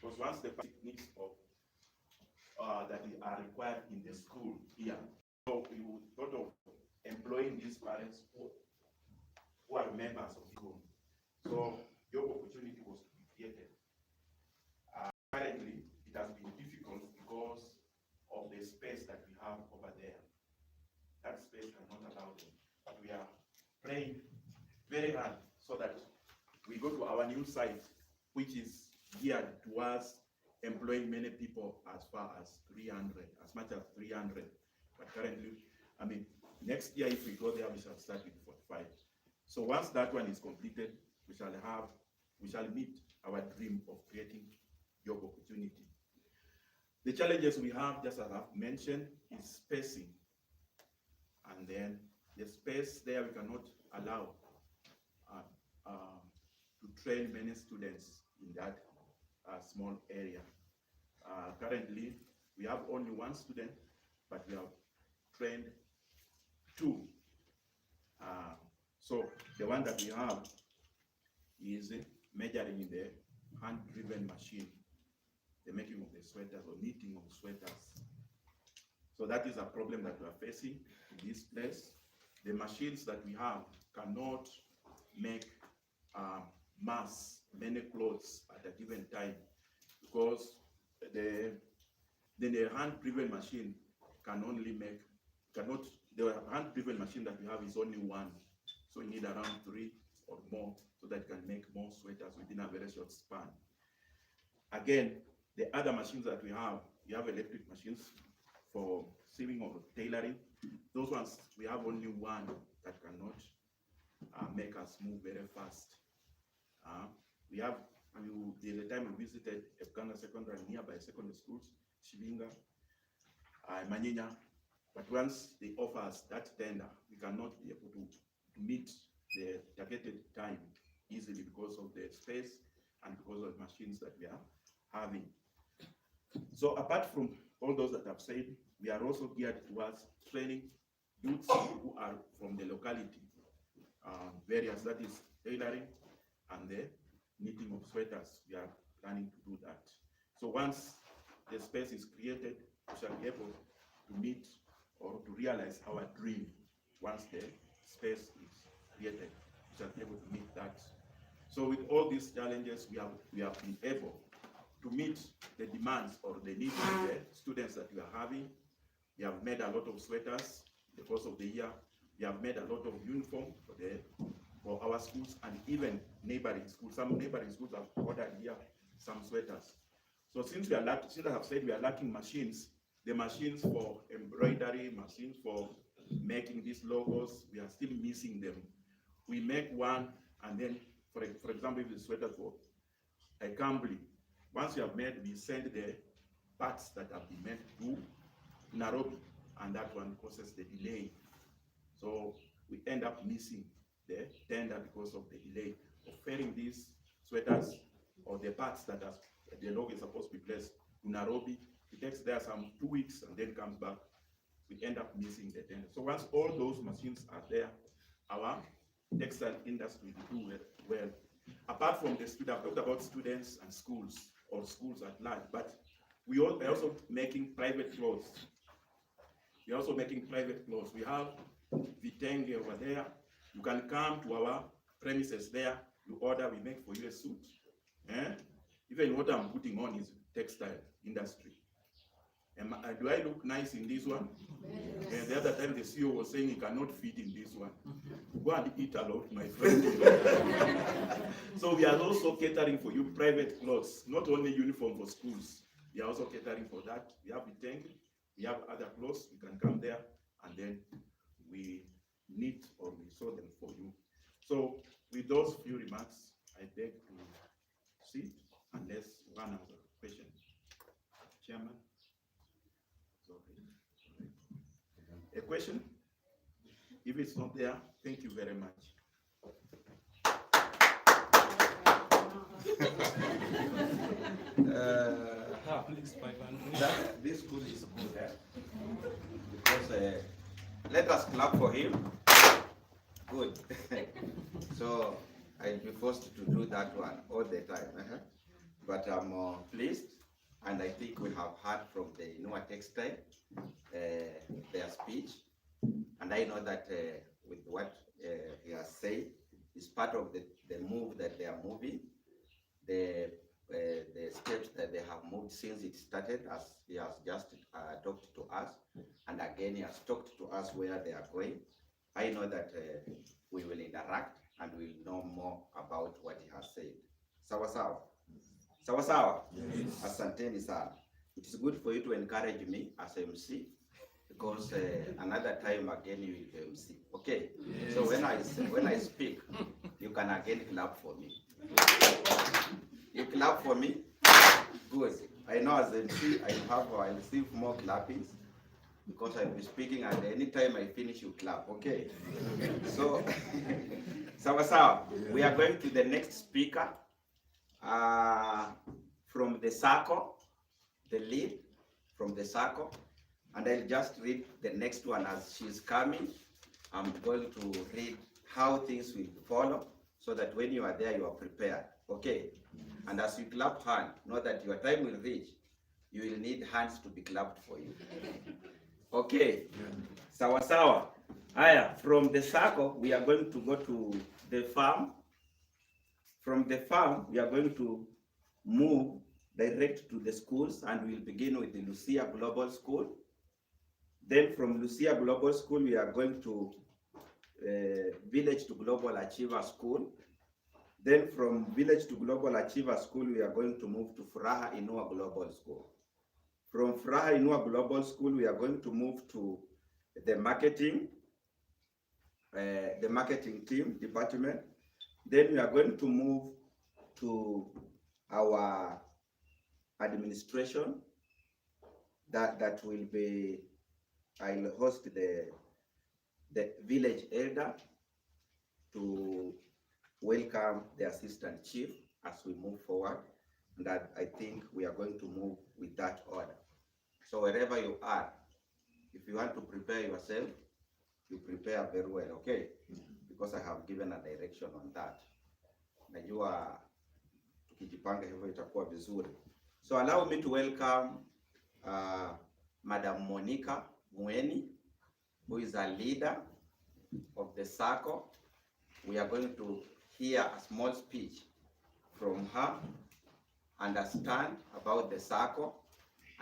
Because once the techniques of that are required in the school here, so we would thought of employing these parents who are members of the school. So job opportunity was to be created. Currently, it has been difficult because of the space that we have over there. That space cannot allow them. But we are praying very hard so that we go to our new site, which is geared towards employing many people as far as 300, as much as 300. But currently, I mean, next year if we go there, we shall start with 45. So once that one is completed, we shall meet our dream of creating job opportunity. The challenges we have, just as I've mentioned, is spacing. And then the space there, we cannot allow to train many students in that small area. Currently, we have only one student, but we have trained two. So the one that we have is measuring the hand-driven machine, the making of the sweaters or knitting of sweaters. So that is a problem that we are facing in this place. The machines that we have cannot make many clothes at a given time, because the hand-driven machine can only make, the hand-driven machine that we have is only one. So we need around 3 or more so that it can make more sweaters within a very short span. Again, the other machines that we have electric machines for sewing or tailoring. Those ones, we have only one that cannot make us move very fast. The time we visited Epkanga Secondary and nearby secondary schools, Shibinga, Manyinya, but once they offer us that tender, we cannot be able to meet the targeted time easily because of the space and because of the machines that we are having. So apart from all those that I've said, we are also geared towards training youths who are from the locality, various, that is tailoring and the knitting of sweaters. We are planning to do that. So once the space is created, we shall be able to meet or to realize our dream. Once the space is created, we shall be able to meet that. So with all these challenges, we have been able to meet the demands or the needs of the students that we are having. We have made a lot of sweaters in the course of the year. We have made a lot of uniform for our schools and even neighboring schools. Some neighboring schools have ordered here some sweaters. So since I have said we are lacking machines, the machines for embroidery, machines for making these logos, we are still missing them. We make one, and then, for example, if the sweater for a Cambly, once you have made, we send the parts that have been made to Nairobi, and that one causes the delay. So we end up missing the tender because of the delay of ferrying these sweaters or the parts that the logo is supposed to be placed to Nairobi. It takes there some 2 weeks and then comes back. We end up missing the tender. So once all those machines are there, our textile industry will do well. Apart from the students, I've talked about students and schools, or schools at large, but we are also making private clothes. We are also making private clothes. We have Vitenge over there. You can come to our premises there, you order, we make for you a suit. Even what I'm putting on is textile industry. Do I look nice in this one? Yes. The other time the CEO was saying he cannot fit in this one. Go and eat a lot, my friend. So we are also catering for you private clothes, not only uniform for schools. We are also catering for that. We have Vitenge, we have other clothes. You can come there and then we knit or we sew them for you. So with those few remarks, I beg to sit unless one has a question. Chairman? A question? If it's not there, thank you very much. This school is good because let us clap for him. Good. So I'll be forced to do that one all the time. but I'm pleased, and I think we have heard from the Inua Textile their speech, and I know that with what he has said is part of the move that they are moving, the steps that they have moved since it started, as he has just talked to us, and again he has talked to us where they are going. I know that we will interact and we'll know more about what he has said. Sawa sawa? Sawa sawa? Yes. Asanteni sana. It is good for you to encourage me as MC, because another time again you will be MC. Okay? Yes. So when I speak, you can again clap for me. You clap for me? Good. I know as MC I receive more clappings, because I'll be speaking, and anytime I finish, you clap, okay? So, sawa, we are going to the next speaker from the circle, the lead from the circle, and I'll just read the next one as she's coming. I'm going to read how things will follow, so that when you are there, you are prepared, okay? And as you clap hand, know that your time will reach. You will need hands to be clapped for you. Okay, sawa sawa. Aya, from the circle, we are going to go to the farm. From the farm, we are going to move direct to the schools, and we'll begin with the Lucia Global School. Then from Lucia Global School, we are going to Village to Global Achiever School. Then from Village to Global Achiever School, we are going to move to Furaha Inua Global School. From Furaha Inua Global School, we are going to move to the marketing team department. Then we are going to move to our administration. That will be, I'll host the village elder to welcome the assistant chief as we move forward. And that I think we are going to move with that order. So wherever you are, if you want to prepare yourself, you prepare very well, okay? Because I have given a direction on that. Najua tukijipanga hivyo itakuwa vizuri. So allow me to welcome Madam Monica Mweni, who is a leader of the circle. We are going to hear a small speech from her, understand about the circle,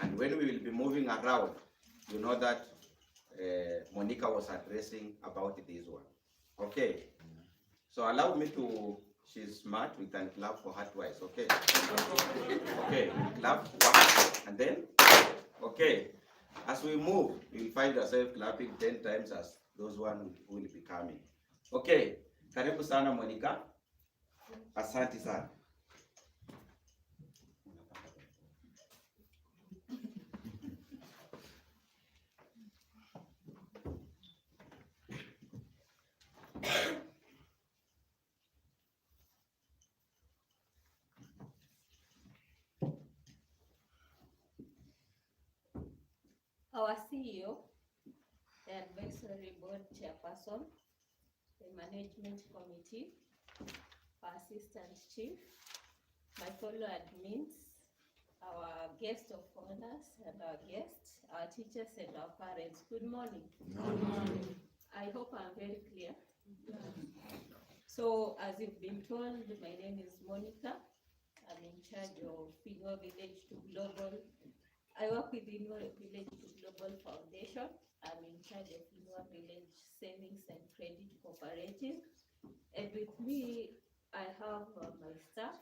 and when we will be moving around, you know that Monica was addressing about this one. Okay, so allow me to, she's smart, we can clap for her twice, okay? Okay, we clap once, and then, okay. As we move, you'll find yourself clapping 10 times as those one will be coming. Okay, karibu sana Monica. Asante sana. Our CEO, the advisory board chairperson, the management committee, our assistant chief, my fellow admins, our guest of honors and our guests, our teachers and our parents. Good morning. Good morning. I hope I'm very clear. So as you've been told, my name is Monica. I'm in charge of Inua Village to Global. I work with Inua Village to Global Foundation. I'm in charge of Inua Village Savings and Credit Cooperative. And with me, I have my staff.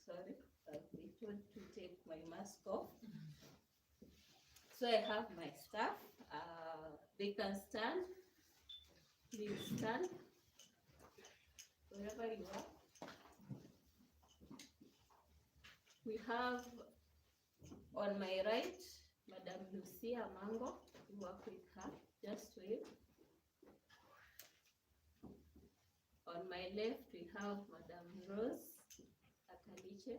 Sorry, I've been told to take my mask off. So I have my staff. They can stand. Please stand. Wherever you are. We have on my right, Madam Lucia Mango. We work with her. Just wait. On my left, we have Madam Rose Akaliche.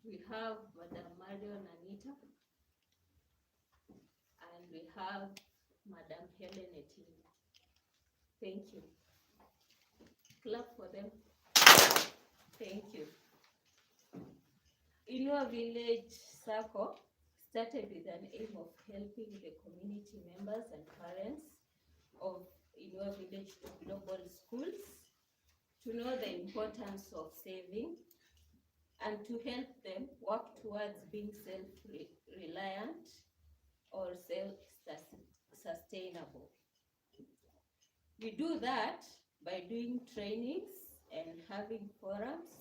We have Madam Marion Anita. And we have Madam Helen Etini. Thank you. clap for them. Thank you. Inua Village Sacco started with an aim of helping the community members and parents of Inua Village Global Schools to know the importance of saving and to help them work towards being self-reliant or self-sustainable. We do that by doing trainings and having forums.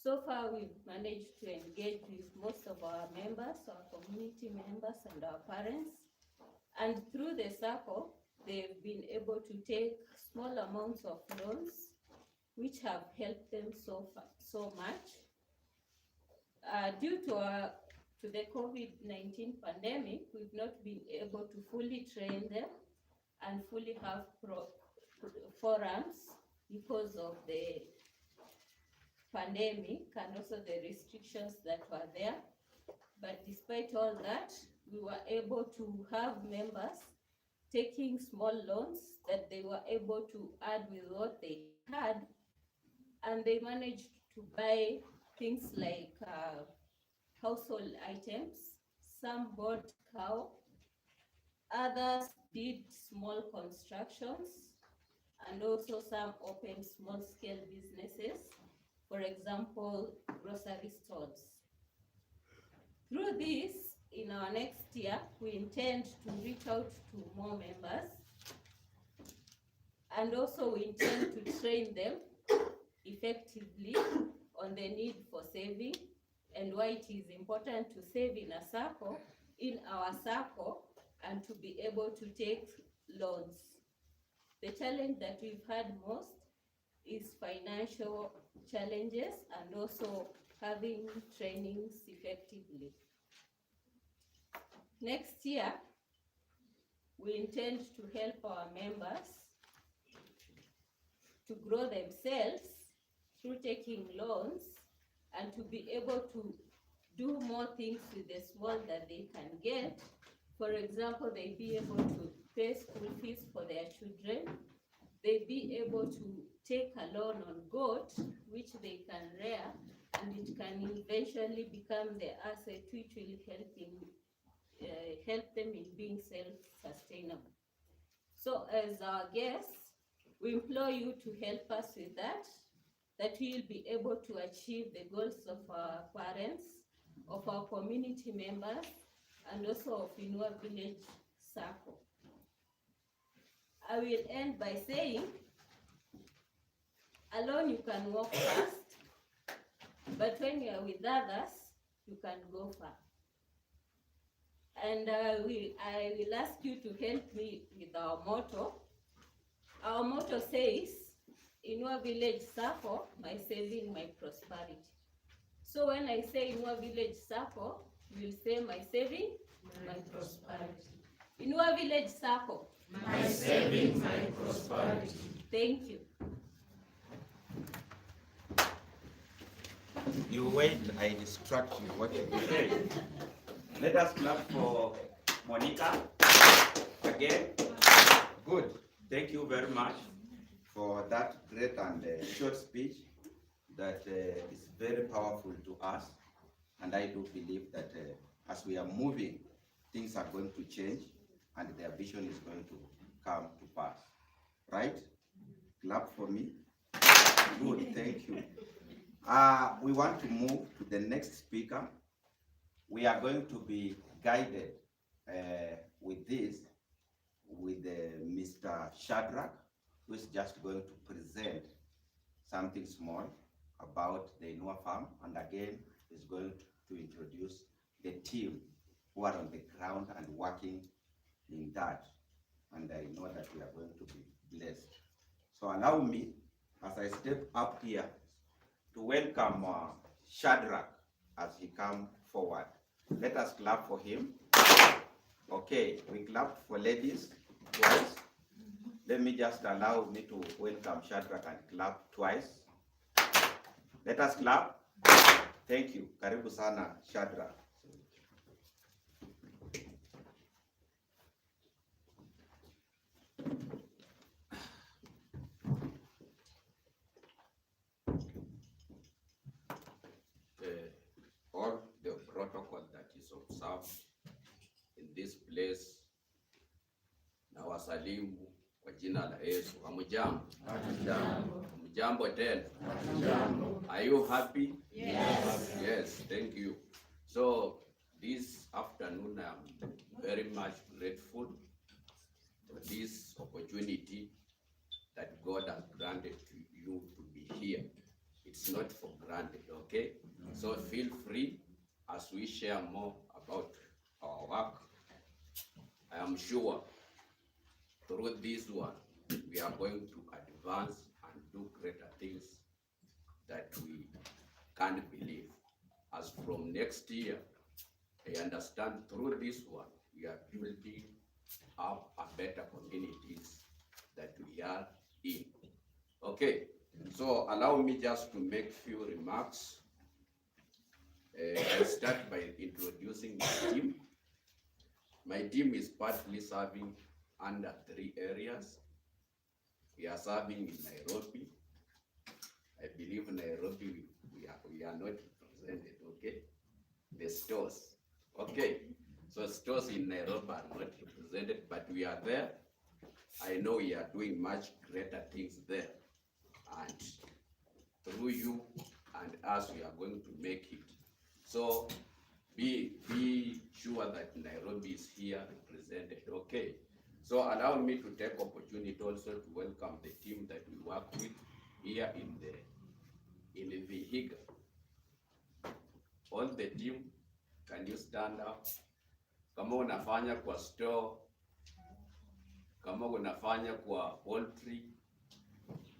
So far, we've managed to engage with most of our members, our community members and our parents. And through the circle, they've been able to take small amounts of loans, which have helped them so much. Due to the COVID-19 pandemic, we've not been able to fully train them and fully have forums because of the pandemic and also the restrictions that were there. But despite all that, we were able to have members taking small loans that they were able to add with what they had, and they managed to buy things like household items. Some bought cow, others did small constructions, and also some opened small-scale businesses, for example, grocery stores. Through this, in our next year, we intend to reach out to more members, and also we intend to train them effectively on the need for saving and why it is important to save in our circle, and to be able to take loans. The challenge that we've had most is financial challenges and also having trainings effectively. Next year, we intend to help our members to grow themselves through taking loans and to be able to do more things with the small that they can get. For example, they be able to pay school fees for their children. They be able to take a loan on goat, which they can rear, and it can eventually become their asset, which will help them in being self-sustainable. So as our guests, we implore you to help us with that we'll be able to achieve the goals of our parents, of our community members, and also of Inua Village Circle. I will end by saying, alone you can walk fast, but when you are with others, you can go far. And I will ask you to help me with our motto. Our motto says, Inua Village Circle, my saving, my prosperity. So when I say Inua Village Circle, you will say my saving, my prosperity. Inua Village Circle, my saving, my prosperity. Thank you. You wait, I distract you. What you do? Let us clap for Monica again. Good. Thank you very much for that great and short speech that is very powerful to us. And I do believe that as we are moving, things are going to change and their vision is going to come to pass. Right? Clap for me. Good, thank you. We want to move to the next speaker. We are going to be guided with Mr. Shadrach, who is just going to present something small about the Inua Farm, and again is going to introduce the team who are on the ground and working in that. And I know that we are going to be blessed. So allow me, as I step up here, to welcome Shadrach as he comes forward. Let us clap for him. Okay, we clap for ladies twice. Let me just allow me to welcome Shadrach and clap twice. Let us clap. Thank you. Karibu sana, Shadrach. is observed in this place. Na wasalimu kwa jina la Yesu. Hamujambo? Hamujambo tena? Are you happy? Yes. Yes, thank you. So this afternoon I'm very much grateful for this opportunity that God has granted to you to be here. It's not for granted, okay? So feel free as we share more about our work. I am sure through this one, we are going to advance and do greater things that we can't believe. As from next year, I understand through this one, we are building up a better communities that we are in. Okay, so allow me just to make few remarks. I'll start by introducing my team. My team is partly serving under 3 areas. We are serving in Nairobi. I believe Nairobi, we are not represented, okay? The stores, okay? So stores in Nairobi are not represented, but we are there. I know we are doing much greater things there. And through you and us, we are going to make it. So be sure that Nairobi is here represented, okay? So allow me to take opportunity also to welcome the team that we work with here in the Vihiga. All the team, can you stand up? Kama unafanya kwa store, kama unafanya kwa poultry,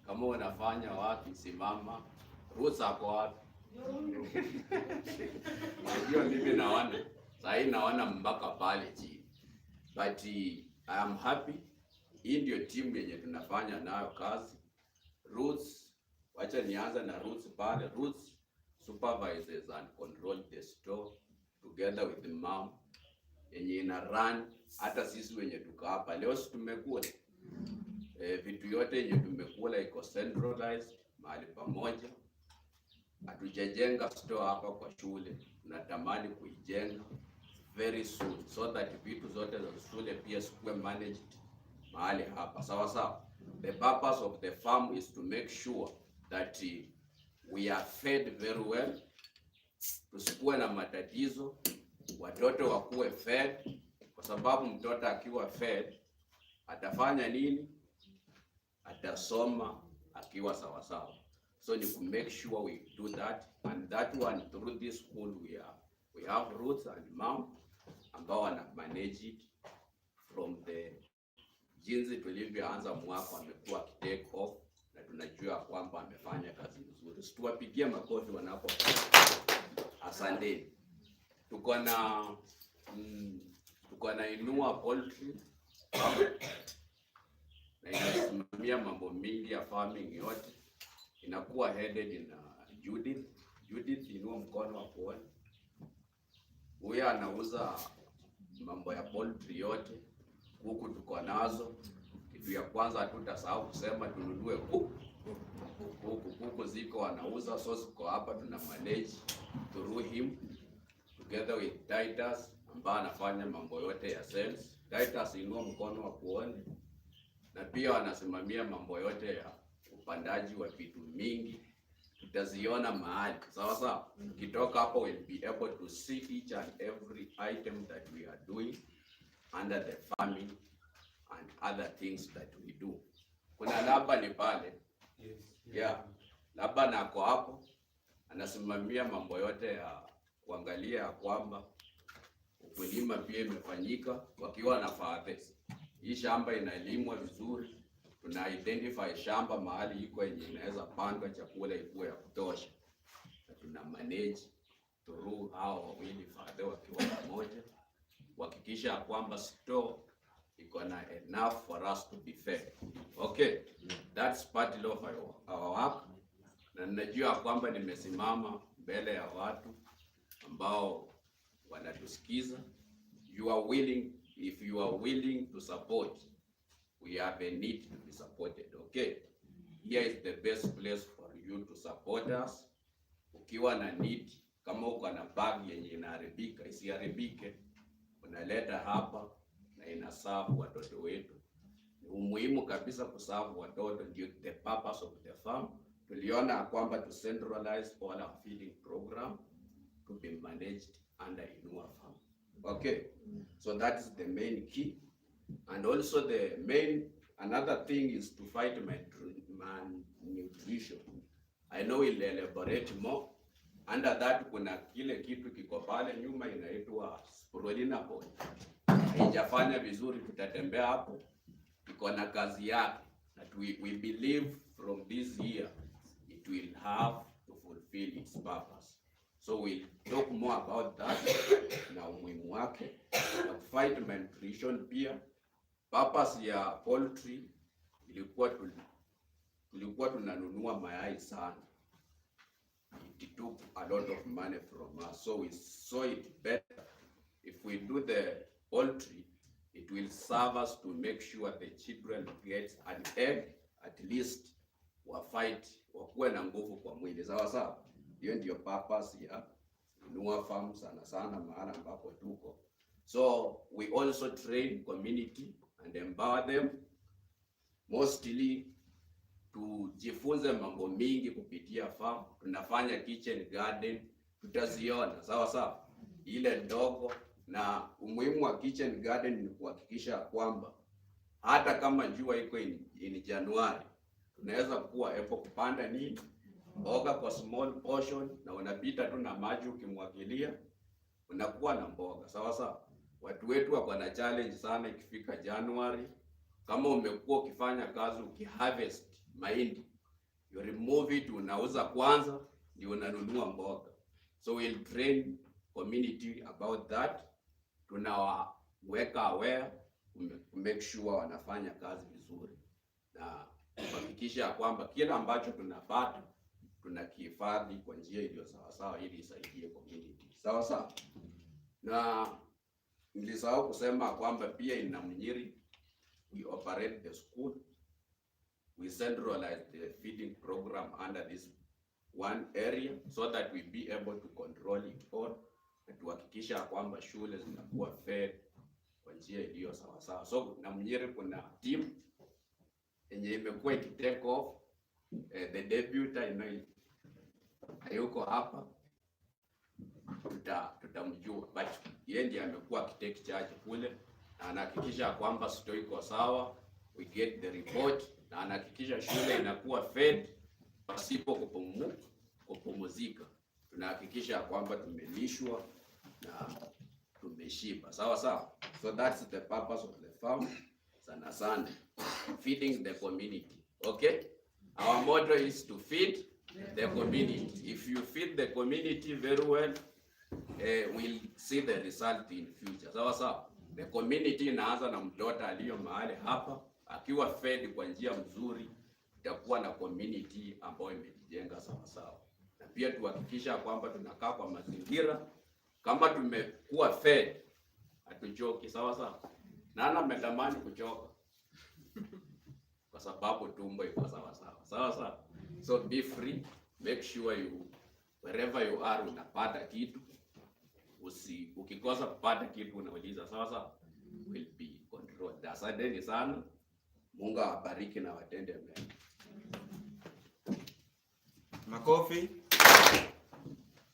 kama unafanya wapi, simama. Ruth ako wapi? Najua mimi naona, sahi naona mpaka pale chini. But I am happy. Hii ndio team yenye tunafanya nayo kazi. Ruth, wacha nianza na Ruth pale. Ruth supervises and controls the store together with the mom yenye ina run. Hata sisi wenye tuko hapa leo tumekula vitu yote yenye tumekula iko centralized mahali pamoja. Hatujajenga store hapa kwa shule, tunatamani kuijenga very soon so that vitu zote za shule pia zikuwe managed mahali hapa. Sawa sawa. The purpose of the farm is to make sure that we are fed very well. Tusikuwe na matatizo, watoto wakuwe fed, kwa sababu mtoto akiwa fed atafanya nini? Atasoma akiwa sawa sawa. So to make sure we do that, and that one through this school we have Ruth and mom ambao wana manage it from the jinsi tulivyoanza mwaka. Wamekuwa take off na tunajua kwamba amefanya kazi nzuri. Tuwapigie makofi wanapo. Asante. Tuko na Inua Poultry na inasimamia mambo mingi ya farming yote. Inakuwa headed na Judith. Judith, inua mkono wa kuona. Huyu anauza mambo ya poultry yote. Huku tuko nazo. Kitu ya kwanza hatutasahau kusema tununue kuku. Kuku ziko anauza, so ziko hapa tuna manage through him together with Titus ambaye anafanya mambo yote ya sales. Titus, inua mkono wa kuona. Na pia wanasimamia mambo yote ya upandaji wa vitu mingi. Tutaziona mahali. Sawa sawa. Ukitoka hapo we'll be able to see each and every item that we are doing under the farming and other things that we do. Kuna Laba ni pale. Yes. Yeah. Laba nako hapo anasimamia mambo yote ya kuangalia kwamba ukulima pia imefanyika wakiwa na fathers. Hii shamba inalimwa vizuri. Tuna identify shamba mahali iko yenye inaweza pandwa chakula ikuwe ya kutosha. Na tuna manage through hao wawili father wakiwa pamoja. Kuhakikisha kwamba store iko na enough for us to be fed. Okay, that's part of our work. Na najua kwamba nimesimama mbele ya watu ambao wanatusikiza. If you are willing to support, we have a need to be supported, okay? Here is the best place for you to support us. Ukiwa na need, kama uko na bag yenye inaharibika isiharibike, unaleta hapa na inasafu watoto wetu. Ni umuhimu kabisa kusafu watoto, ndio the purpose of the farm. Tuliona kwamba to centralize all our feeding program to be managed under Inua Farm. Okay, so that is the main key. And also the main, another thing is to fight malnutrition. I know we'll elaborate more. Under that kuna kile kitu kiko pale nyuma inaitwa spirulina pod. Haijafanya vizuri, tutatembea hapo. Iko na kazi yake. That we believe from this year it will have to fulfill its purpose. So we'll talk more about that na umuhimu wake. Na fight malnutrition pia. Purpose ya poultry tulikuwa tunanunua mayai sana. It took a lot of money from us, so we saw it better if we do the poultry, it will serve us to make sure the children get an egg at least, wakuwe na nguvu kwa mwili. Sawa sawa, hiyo ndio purpose ya Inua Farm sana sana mahali ambapo tuko. So we also train community and empower them, mostly tujifunze mambo mingi kupitia farm. Tunafanya kitchen garden, tutaziona sawa sawa ile ndogo. Na umuhimu wa kitchen garden ni kuhakikisha kwamba hata kama jua iko in Januari, tunaweza kuwa hapo kupanda nini mboga kwa small portion, na unapita tu na maji ukimwagilia unakuwa na mboga sawa sawa. Watu wetu wako na challenge sana ikifika January. Kama umekuwa ukifanya kazi ukiharvest mahindi, you remove it, unauza kwanza ndio unanunua mboga. So we'll train community about that. Tunawaweka aware to make sure wanafanya kazi vizuri na kuhakikisha kwamba kila ambacho tunapata tunakihifadhi kwa njia iliyo sawa sawa ili isaidie community. Sawa sawa. Na nilisahau kusema kwamba pia in Namunyiri we operate the school. We centralize the feeding program under this one area so that we be able to control it all na tuhakikisha kwamba shule zinakuwa fed kwa njia iliyo sawa sawa. So Namunyiri kuna team yenye imekuwa ikitake off the debut hayuko hapa, tutamjua, but yeye ndiye amekuwa akitake charge kule na anahakikisha kwamba store iko sawa, we get the report, na anahakikisha shule inakuwa fed pasipo kupumzika. Tunahakikisha kwamba tumelishwa na tumeshiba sawa sawa. So that's the purpose of the farm sana sana, feeding the community. Okay, our motto is to feed the community. If you feed the community very well, we'll see the result in future. Sawa sawa. The community inaanza na mtoto aliyo mahali hapa, akiwa fed kwa njia mzuri, itakuwa na community ambayo imejijenga sawa sawa. Na pia tuhakikisha kwamba tunakaa kwa mazingira kama tumekuwa fed, hatuchoki sawa sawa. Nana ametamani kuchoka kwa sababu tumbo iko sawa sawa. Sawa sawa. So be free, make sure you wherever you are unapata kitu. Ukikosa kupata kitu unauliza sawa sawa, will be controlled. Asanteni sana. Mungu awabariki na watende mema. Makofi.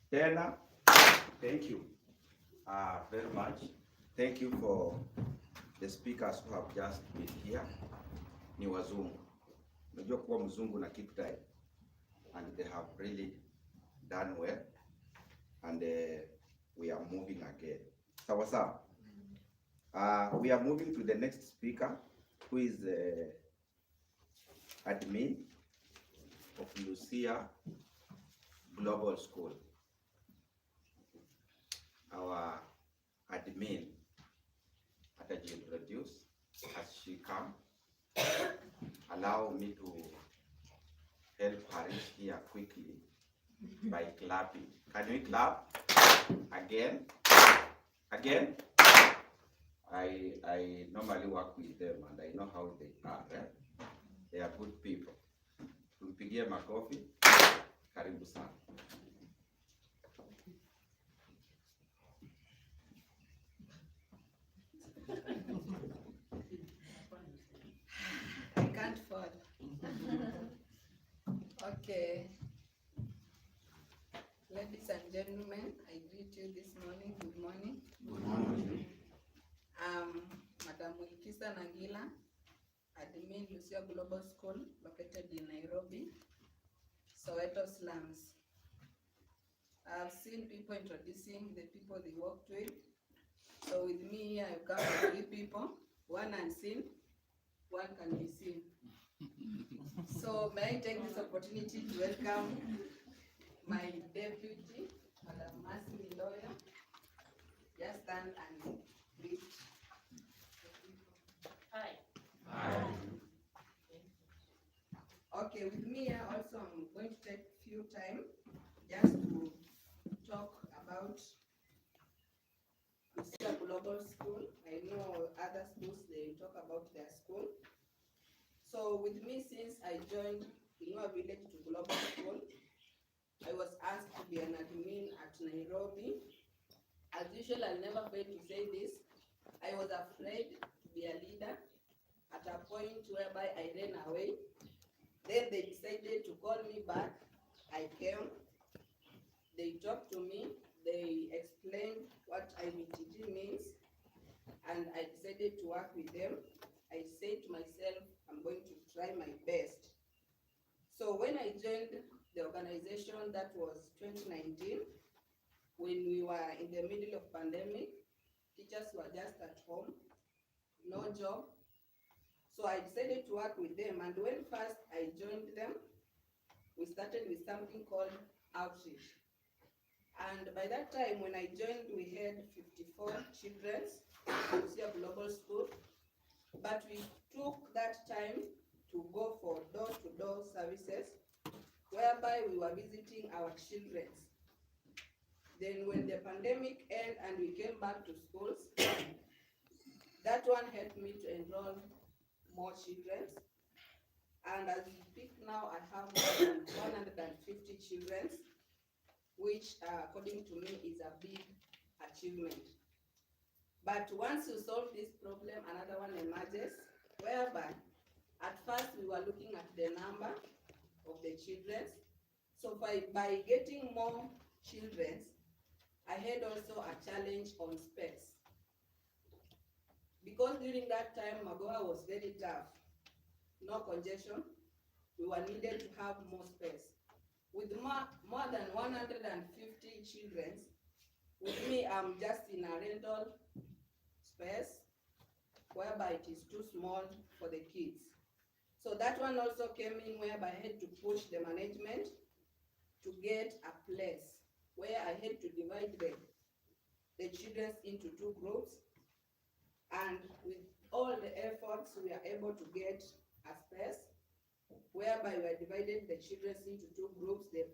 Tena. Thank you very much. Thank you for the speakers who have just been here. Ni wazungu. Unajua kuwa mzungu na keep time. And they have really done well. And we are moving again. Sawa sawa. We are moving to the next speaker, who is admin of Lucia Global School. Our admin introduce as she come. Allow me to help her here quickly by clapping. Can we clap? Again. I normally work with them and I know how they are. They are good people. Tumpigie makofi. Karibu sana. Okay. Ladies and gentlemen, I greet you this morning. Good morning. Good morning. Madam Wilkisa Nangila, admin Lucia Global School located in Nairobi, Soweto slums. I've seen people introducing the people they worked with. So with me here, I've come with 3 people, one unseen, one can be seen. So may I take this opportunity to welcome my deputy, Madam Mercy Lawyer. Just stand and greet the people. Hi. Okay, with me here also I'm going to take few time just to talk about Lucia Global School. I know other schools, they talk about their school. So with me, since I joined Inua Village to Global School, I was asked to be an admin at Nairobi. As usual, I'll never fail to say this. I was afraid to be a leader at a point whereby I ran away. Then they decided to call me back. I came. They talked to me. They explained what IBTG means. And I decided to work with them. I said to myself, I'm going to try my best. So when I joined the organization, that was 2019, when we were in the middle of pandemic, teachers were just at home, no job. So I decided to work with them. And when first I joined them, we started with something called outreach. And by that time, when I joined, we had 54 children in Lucia Global School. But we took that time to go for door-to-door services, whereby we were visiting our children. Then when the pandemic ended and we came back to schools, that one helped me to enroll more children. And as we speak now, I have more than 150 children, which according to me is a big achievement. But once you solve this problem, another one emerges, whereby at first we were looking at the number of the children. So by getting more children, I had also a challenge on space. Because during that time, Magoha was very tough, no congestion, we were needed to have more space. With more than 150 children, with me, I'm just in a rental space, whereby it is too small for the kids. So that one also came in whereby I had to push the management to get a place where I had to divide the children into 2 groups. And with all the efforts, we are able to get a space whereby we are divided the children into 2 groups, the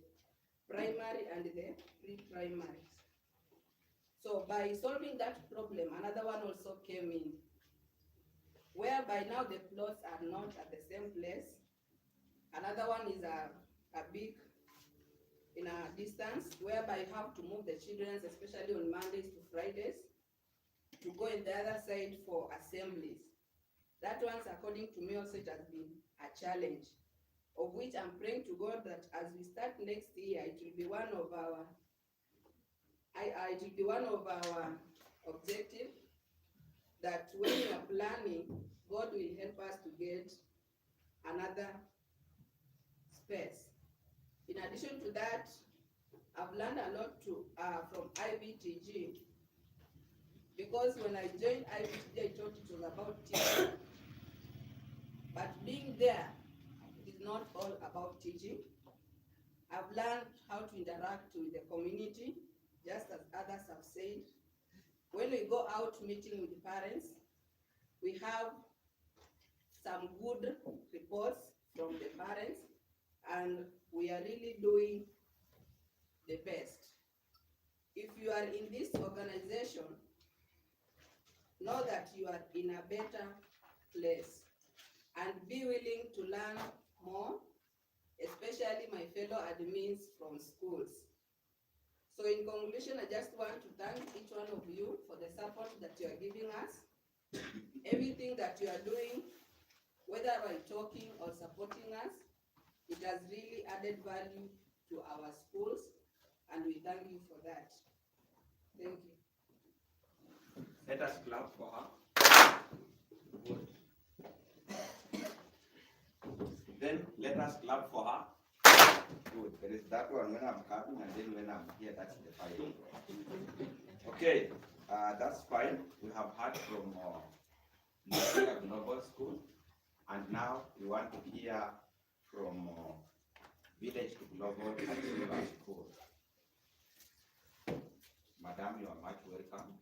primary and the pre-primary. So by solving that problem, another one also came in, whereby now the plots are not at the same place. Another one is a big in a distance, whereby you have to move the children, especially on Mondays to Fridays, to go in the other side for assemblies. That one's, according to me, also it has been a challenge, of which I'm praying to God that as we start next year, it will be one of our objective, that when we are planning, God will help us to get another space. In addition to that, I've learned a lot from IBTG, because when I joined IBTG, I thought it was about teaching. But being there, it is not all about teaching. I've learned how to interact with the community, just as others have said. When we go out meeting with the parents, we have some good reports from the parents, and we are really doing the best. If you are in this organization, know that you are in a better place, and be willing to learn more, especially my fellow admins from schools. So in conclusion, I just want to thank each one of you for the support that you are giving us. Everything that you are doing, whether by talking or supporting us, It has really added value to our schools, and we thank you for that. Thank you. Let us clap for her. Good. Then let us clap for her. Good. There is that one when I'm clapping, and then when I'm here, that's the fire. Okay, that's fine. We have heard from Nigeria Global School, and now we want to hear from Village to Global Achiever School. Madam, you are much welcome.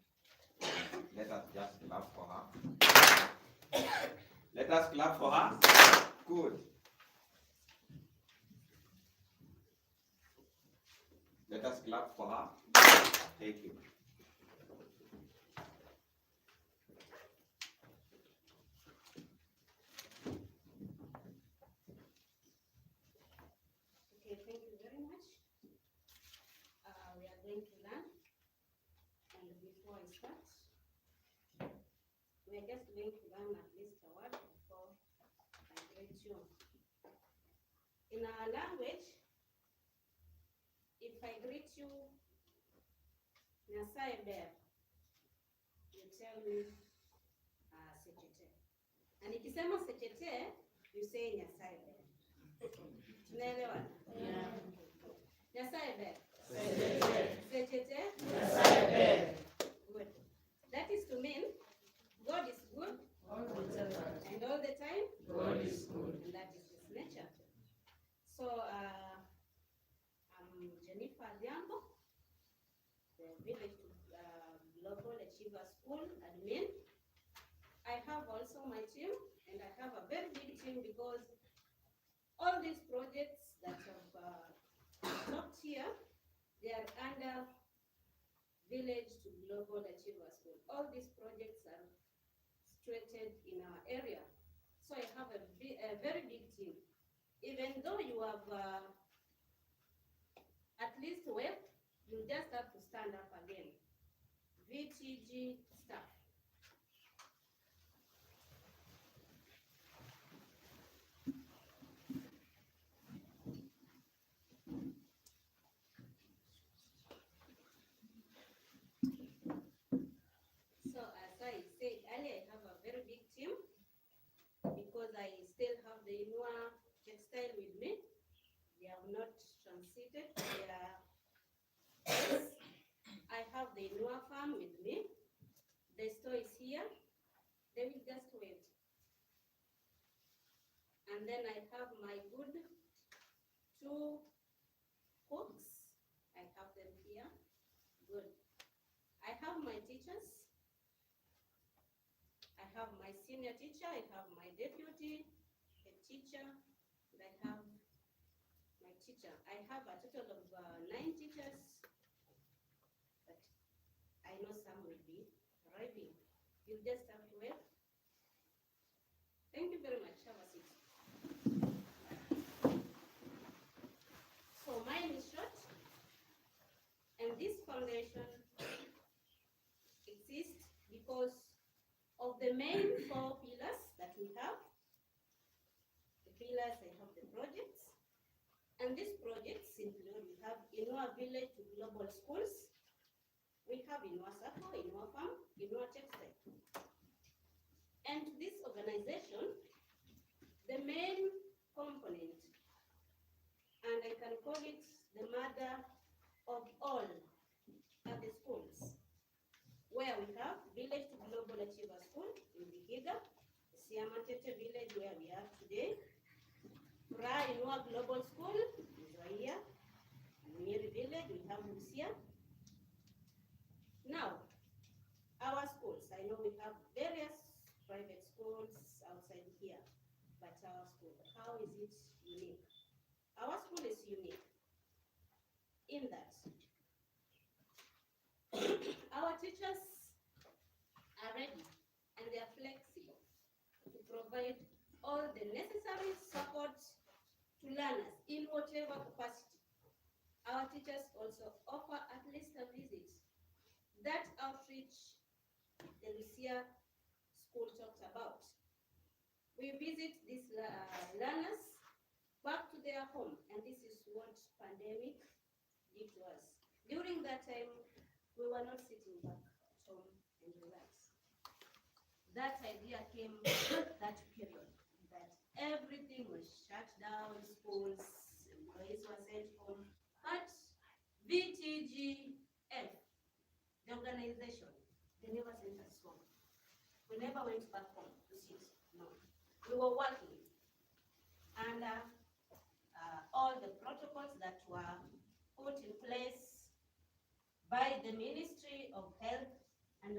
Let us just clap for her. Let us clap for her. Good. Let us clap for her. Thank you. Okay, thank you very much. We are going to learn, and before I start, we are just going to learn at least a word before I greet you. In our language, if I greet you, Nyasaye ber, you tell me Sechete. And ikisema Sechete, you say Nyasaye ber. Tunaelewana? Yeah. Nyasaye ber. Sechete. Sechete. Nyasaye ber. Good. That is to mean God is good All the time. and all the time, God is good. and that is His nature. So I'm Jennifer Diambo, the Village to Global Achiever School admin. I have also my team, and I have a very big team because all these projects that have talked here, they are under Village to Global Achiever School. All these projects are situated in our area. So I have a very big team. Even though you have at least web, you just have to stand up again. VTG staff. So as I said earlier, I have a very big team because I still have the Inua textile with me. They have not transited. I have the Inua farm with me. The store is here. They will just wait. And then I have my good 2 cooks. I have them here. Good. I have my teachers. I have my senior teacher. I have my deputy, a teacher, and I have my teacher. I have a total of 9 teachers, but I know some will be arriving. You just have to wait. Thank you very much. Have a seat. So mine is short, and this foundation exists because of the main 4 pillars that we have. The pillars, I have the projects, and these projects include, we have Inua Village to Global Schools, we have Inua Sacco, Inua Farm, Inua Textile. And this organization, the main component, and I can call it the mother of all, are the schools, where we have Village to Global Achiever School in Vihiga, Siamatete Village where we are today, Fra Inua Global School is right here, and Nyeri Village we have Lucia. Now, our schools, I know we have various private schools outside here, but our school, how is it unique? Our school is unique in that our teachers are ready and they are flexible to provide all the necessary support to learners in whatever capacity. Our teachers also offer at least a visit. That outreach the Lucia school talked about. We visit these learners back to their home. And this is what pandemic did to us. During that time, we were not sitting back at home and relax. That idea came that period, that everything was shut down, schools, employees were sent home. But VTGF, the organization, they never sent us home. We never went back home to sit. No, we were working under all the protocols that were put in place by the Ministry of Health and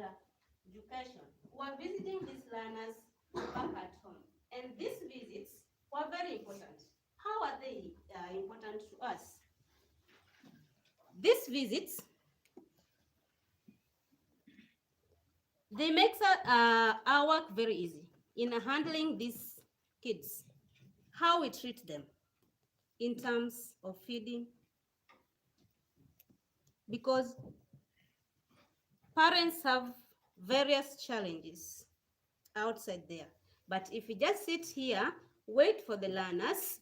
Education. We were visiting these learners back at home, and these visits were very important. How are they important to us? These visits, they make our work very easy in handling these kids, how we treat them in terms of feeding, because parents have various challenges outside there. But if we just sit here, wait for the learners,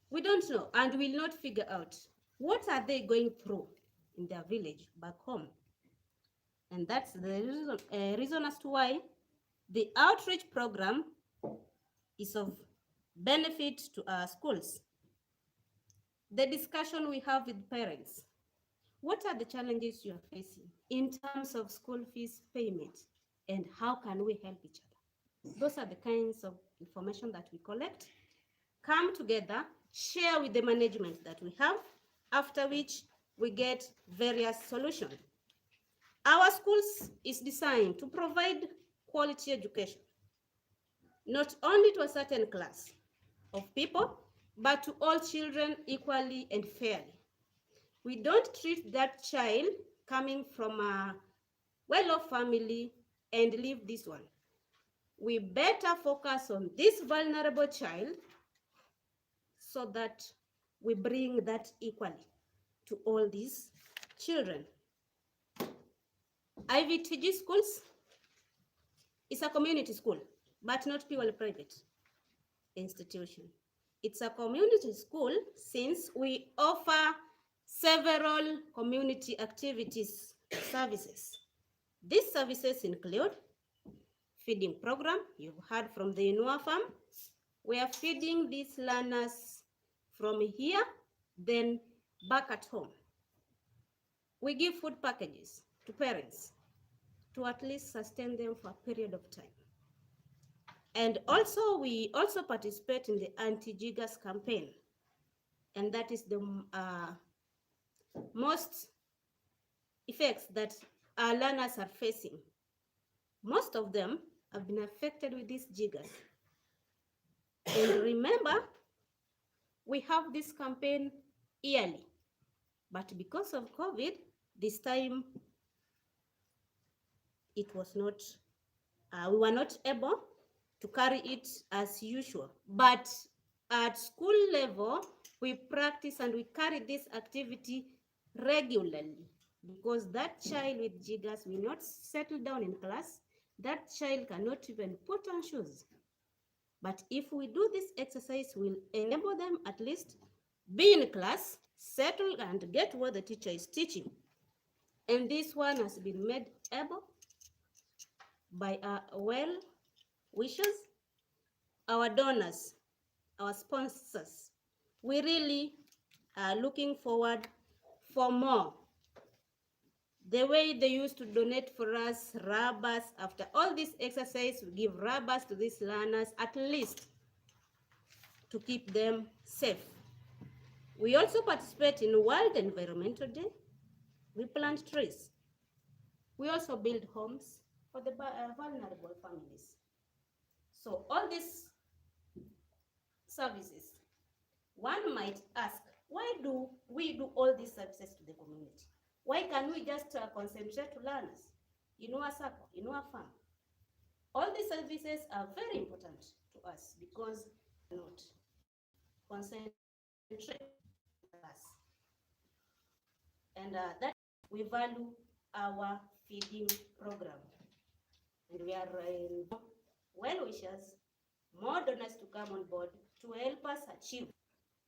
we don't know and will not figure out what are they going through in their village back home. And that's the reason as to why the outreach program is of benefit to our schools. The discussion we have with parents. What are the challenges you are facing in terms of school fees payment, and how can we help each other? Those are the kinds of information that we collect, come together, share with the management that we have, after which we get various solutions. Our schools is designed to provide quality education, not only to a certain class of people, but to all children equally and fairly. We don't treat that child coming from a well-off family and leave this one. We better focus on this vulnerable child so that we bring that equally to all these children. IVTG schools is a community school, but not purely private institution. It's a community school since we offer several community activities services. These services include feeding program. You've heard from the Inua Farm. We are feeding these learners from here, then back at home. We give food packages to parents to at least sustain them for a period of time. And also, we also participate in the anti-jiggers campaign. And that is the most effects that our learners are facing. Most of them have been affected with these jiggers. And remember, we have this campaign yearly, but because of COVID, this time it was not, we were not able to carry it as usual. But at school level, we practice and we carry this activity regularly, because that child with jiggers will not settle down in class. That child cannot even put on shoes. But if we do this exercise, we'll enable them at least be in class, settle and get what the teacher is teaching. And this one has been made able by our well-wishers, our donors, our sponsors. We really are looking forward for more. The way they used to donate for us rubbers, after all this exercise, we give rubbers to these learners at least to keep them safe. We also participate in World Environmental Day. We plant trees. We also build homes for the vulnerable families. So all these services, one might ask, why do we do all these services to the community? Why can't we just concentrate to learners? Inua Sacco, Inua Farm. All these services are very important to us because we not concentrate us. And that we value our feeding program. And we are well-wishers, more donors to come on board to help us achieve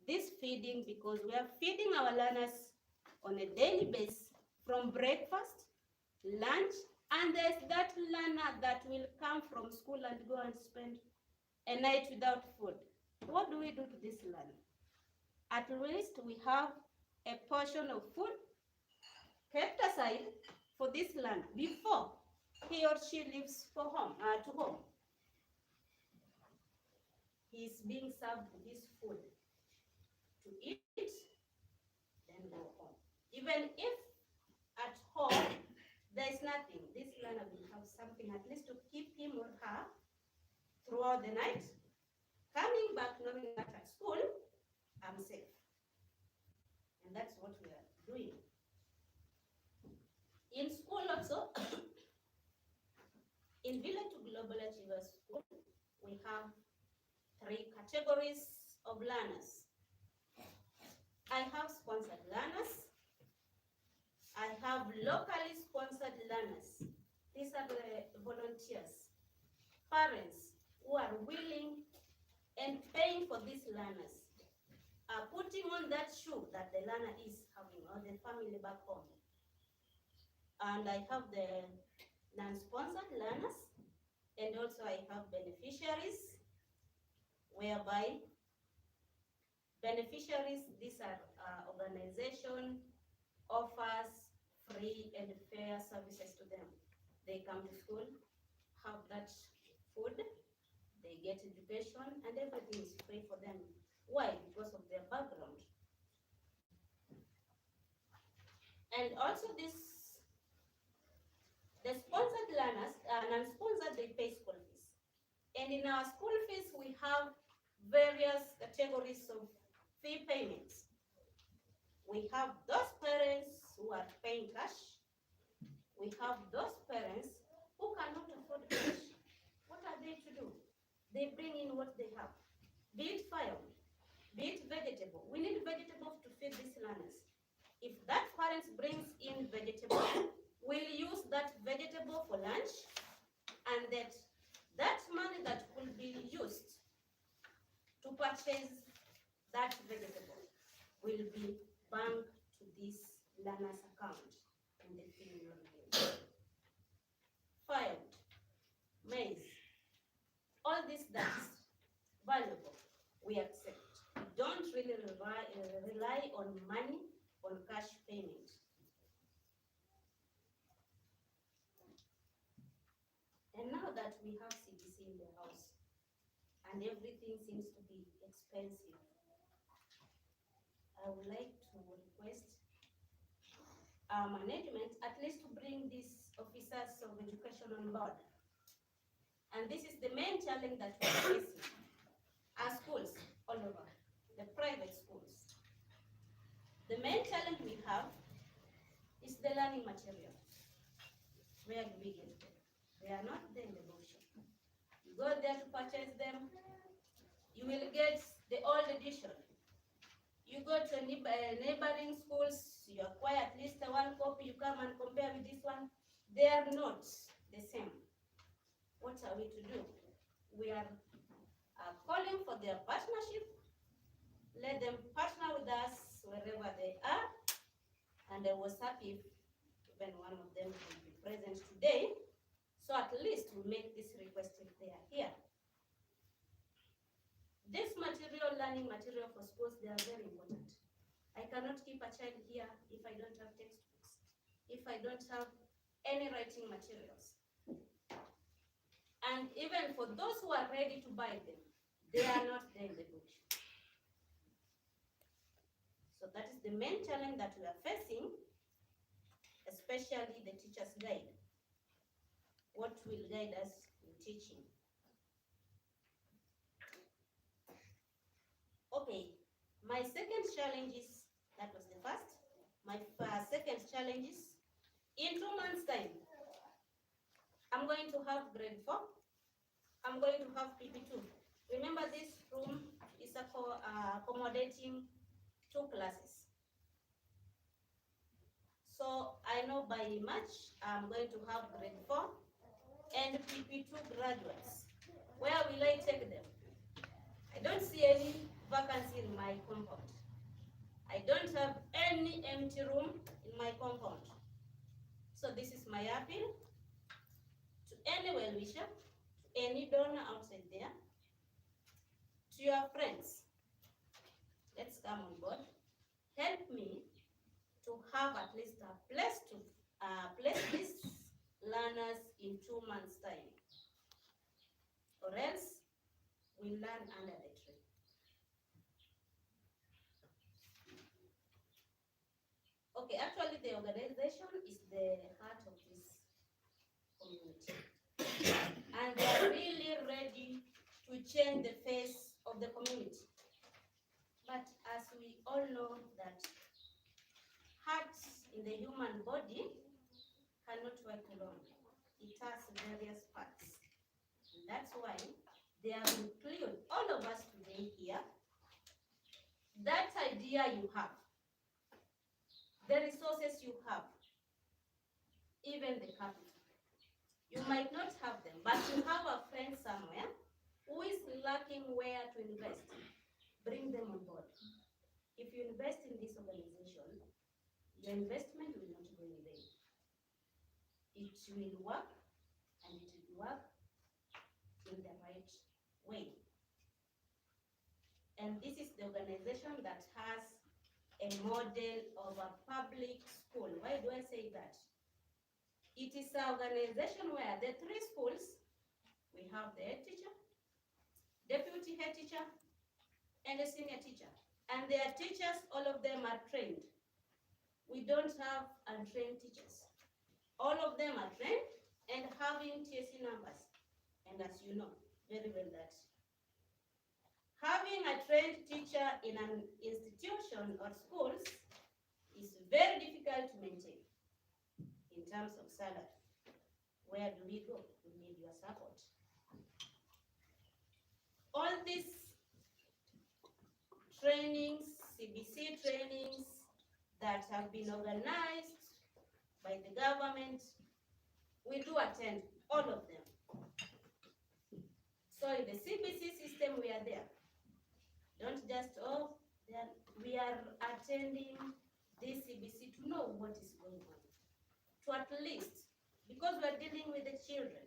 this feeding because we are feeding our learners on a daily basis from breakfast, lunch, and there's that learner that will come from school and go and spend a night without food. What do we do to this learner? At least we have a portion of food kept aside for this learner before he or she leaves for home, to home. He is being served this food to eat, then go home. Even if at home there is nothing, this learner will have something at least to keep him or her throughout the night, coming back knowing that at school, I'm safe. And that's what we are doing. In school also, in Village to Global Achievers School, we have 3 categories of learners. I have sponsored learners. I have locally sponsored learners. These are the volunteers, parents who are willing and paying for these learners, putting on that shoe that the learner is having or the family back home. And I have the non-sponsored learners, and also I have beneficiaries, whereby beneficiaries, these are organization offers free and fair services to them. They come to school, have that food, they get education, and everything is free for them. Why? Because of their background. And also the sponsored learners, non-sponsored, they pay school fees. And in our school fees, we have various categories of fee payments. We have those parents who are paying cash. We have those parents who cannot afford cash. What are they to do? They bring in what they have, be it firewood, be it vegetable. We need vegetables to feed these learners. If that parent brings in vegetable, we'll use that vegetable for lunch, and that money that will be used to purchase that vegetable will be banked to this learner's account in the feeding program. Firewood, maize, all this that's valuable, we accept. We don't really rely on money, on cash payment. And now that we have CBC in the house, and everything seems to be expensive, I would like to request our management at least to bring these officers of education on board. And this is the main challenge that we're facing. Our schools all over, the private schools. The main challenge we have is the learning material. Where do we get them? They are not there in the bookshop. You go there to purchase them, you will get the old edition. You go to neighboring schools, you acquire at least one copy, you come and compare with this one. They are not the same. What are we to do? We are calling for their partnership. Let them partner with us wherever they are. And I was happy if even one of them will be present today. So at least we make this request if they are here. This material, learning material for schools, they are very important. I cannot keep a child here if I don't have textbooks, if I don't have any writing materials. And even for those who are ready to buy them, they are not there in the book. So that is the main challenge that we are facing, especially the teacher's guide. What will guide us in teaching? Okay, my second challenge is, that was the first. My second challenge is, in 2 months' time, I'm going to have grade 4. I'm going to have PP2. Remember, this room is accommodating 2 classes. So I know by March, I'm going to have grade 4 and PP2 graduates. Where will I take them? I don't see any vacancy in my compound. I don't have any empty room in my compound. So this is my appeal to any well-wisher, to any donor outside there, to your friends. Let's come on board. Help me to have at least a place to place these learners in 2 months' time. Or else we learn under the tree. Okay, actually the organization is the heart of this community. And they are really ready to change the face of the community. But as we all know that hearts in the human body cannot work alone. It has various parts. And that's why they have included all of us today here. That idea you have, the resources you have, even the capital. You might not have them, but you have a friend somewhere who is lacking where to invest. Bring them on board. If you invest in this organization, your investment will not go in vain. It will work, and it will work in the right way. And this is the organization that has a model of a public school. Why do I say that? It is an organization where the 3 schools, we have the head teacher, deputy head teacher, and a senior teacher. And their teachers, all of them are trained. We don't have untrained teachers. All of them are trained and having TSC numbers. And as you know very well that having a trained teacher in an institution or schools is very difficult to maintain in terms of salary. Where do we go? We need your support. All these trainings, CBC trainings that have been organized by the government, we do attend all of them. So in the CBC system, we are there. Don't just, we are attending this CBC to know what is going on. To at least, because we are dealing with the children,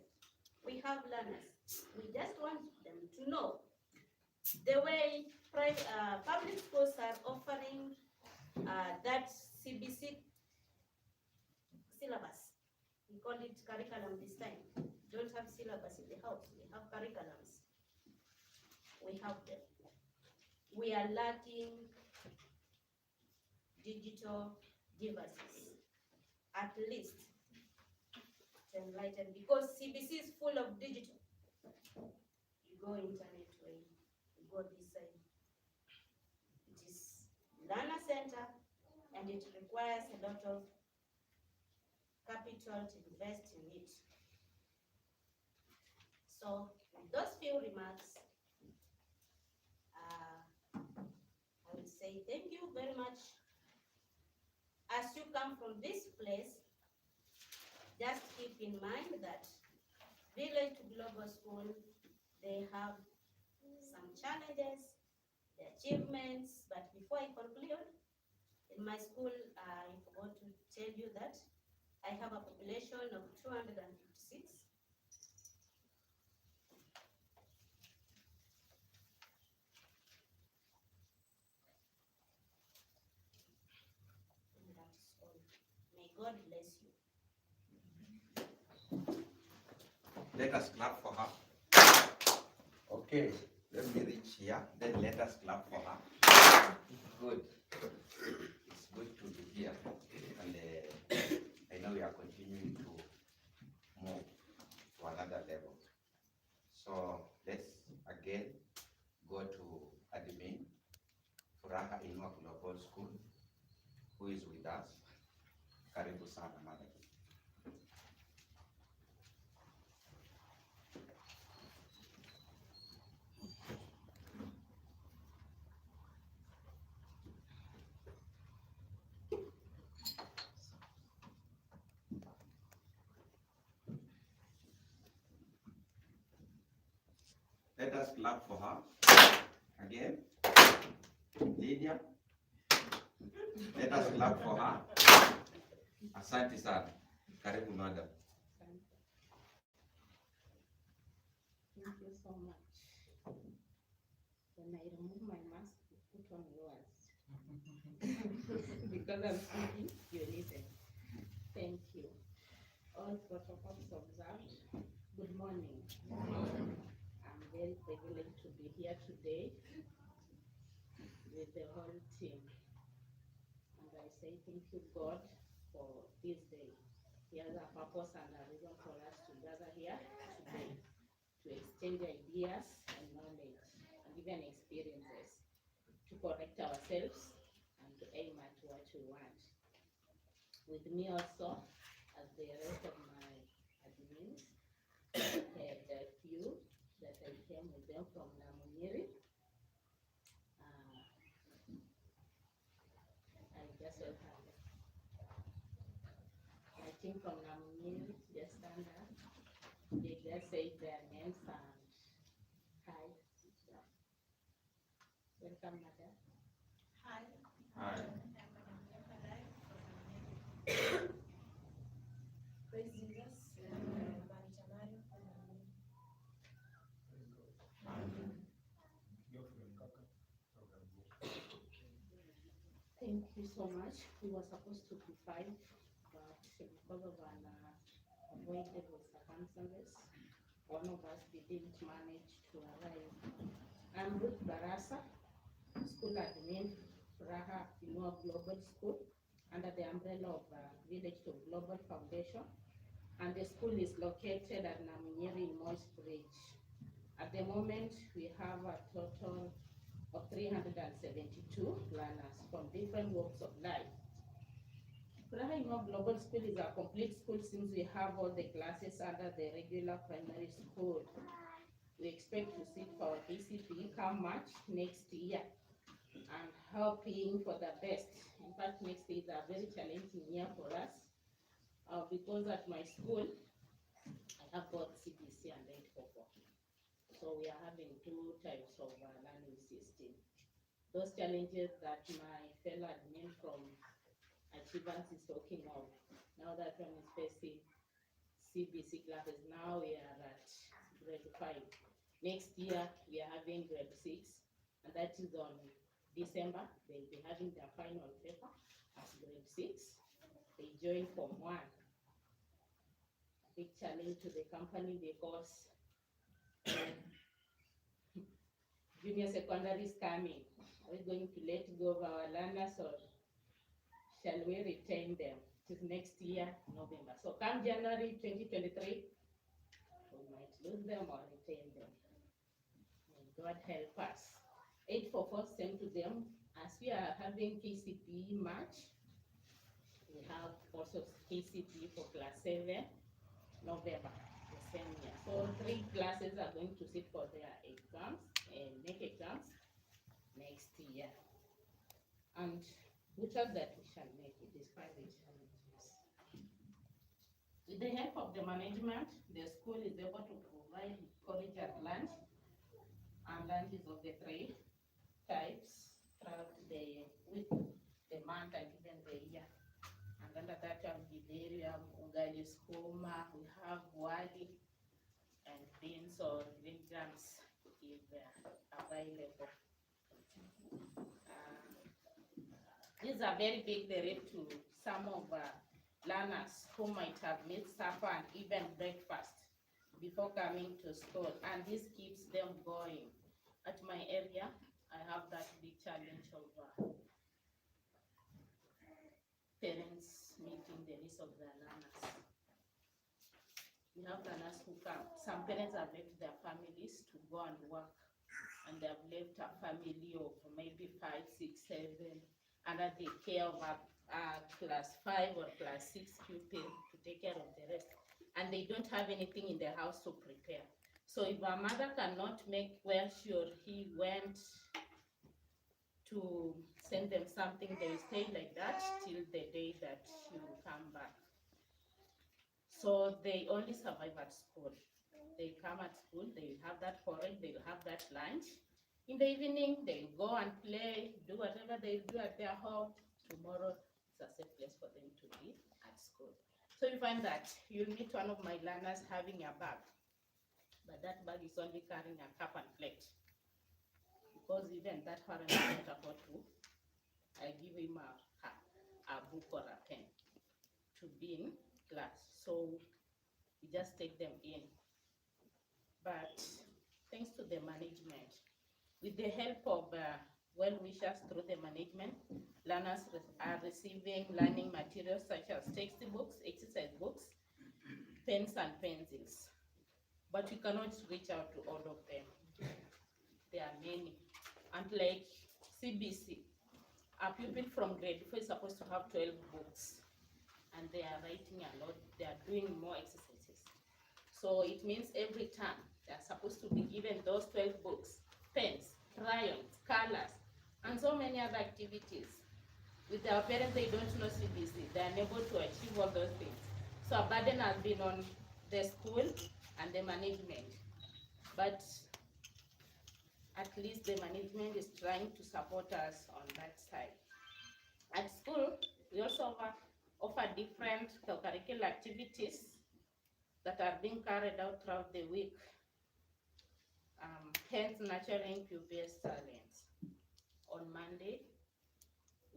we have learners. We just want them to know the way public schools are offering that CBC syllabus. We call it curriculum this time. Don't have syllabus in the house. We have curriculums. We have them. We are lacking digital devices, at least to enlighten, because CBC is full of digital. You go internet way, you go this side. It is learner center, and it requires a lot of capital to invest in it. So with those few remarks, I would say thank you very much. As you come from this place, just keep in mind that Village to Global School, they have some challenges, the achievements, but before I conclude, in my school, I forgot to tell you that I have a population of 256. And that is all. May God bless you. Let us clap for her. Okay, let me reach here, then let us clap for her. Good. It's good to be here. And I know we are continuing to move to another level. So let's again go to admin, Furaha Inua Global School, who is with us. Karibu sana madam. Let us clap for her again. Lydia. Let us clap for her. Asante sana. Karibu madam. Thank you so much. When I remove my mask, put on yours. Because I'm speaking, you listen. Thank you. All protocols observed. Good morning. I'm very privileged to be here today with the whole team. And I say thank you, God, for this day. He has a purpose and a reason for us to gather here today to exchange ideas and knowledge and even experiences, to correct ourselves and to aim at what we want. With me also, as the rest of my admins, I had a few that I came with them from Namunyiri. I just welcome them. I think from Namunyiri, just stand up. They just say their names and hi. Welcome, madam. Hi. Hi. Praise Jesus. Thank you so much. We were supposed to be 5, but because of an avoidable circumstances, one of us didn't manage to arrive. I'm Ruth Barasa, school admin, Raha Inua Global School, under the umbrella of Village to Global Foundation. And the school is located at Namunyiri in Moist Bridge. At the moment, we have a total of 372 learners from different walks of life. Raha Inua Global School is a complete school since we have all the classes under the regular primary school. We expect to sit for KCPE come March next year and hoping for the best. In fact, next year is a very challenging year for us because at my school, I have both CBC and 844. So we are having 2 types of learning system. Those challenges that my fellow admin from Achievance is talking of. Now that one is facing CBC classes, now we are at grade 5. Next year, we are having grade 6, and that is on December. They'll be having their final paper as grade 6. They join Form 1. Big challenge to the company because junior secondary is coming. Are we going to let go of our learners or shall we retain them till next year, November? So come January 2023, we might lose them or retain them. May God help us. 844 sent to them. As we are having KCPE March, we have also KCPE for class 7, November, the same year. So 3 classes are going to sit for their exams and make exams next year. And we trust that we shall make it despite the challenges. With the help of the management, the school is able to provide college at lunch, and lunches of the 3 types throughout the week, the month, and even the year. And under that, we have Gideri, Ugali Skuma, we have Wali, and beans or green grams if available. These are very big threat to some of learners who might have missed supper and even breakfast before coming to school, and this keeps them going. At my area, I have that big challenge of parents meeting the needs of their learners. We have learners who come. Some parents have left their families to go and work, and they have left a family of maybe 5, 6, 7 under the care of a class 5 or class 6 pupil to take care of the rest. And they don't have anything in their house to prepare. So if a mother cannot make well sure he went to send them something, they will stay like that till the day that he will come back. So they only survive at school. They come at school, they will have that porridge, they will have that lunch, In the evening, they go and play, do whatever they do at their home. Tomorrow is a safe place for them to be at school. So you find that you'll meet one of my learners having a bag, but that bag is only carrying a cup and plate. Because even that parent can't afford to, I give him a book or a pen to be in class. So we just take them in. But thanks to the management, with the help of well-wishers through the management, learners are receiving learning materials such as textbooks, exercise books, pens and pencils. But we cannot reach out to all of them. There are many. And like CBC, a pupil from grade 4 is supposed to have 12 books, and they are writing a lot, they are doing more exercises. So it means every term they are supposed to be given those 12 books, pens, crayons, colors, and so many other activities. With their parents, they don't know CBC, they are unable to achieve all those things. So a burden has been on the school and the management. But at least the management is trying to support us on that side. At school, we also offer different co-curricular activities that are being carried out throughout the week, hence nurturing pupils' talents. On Monday,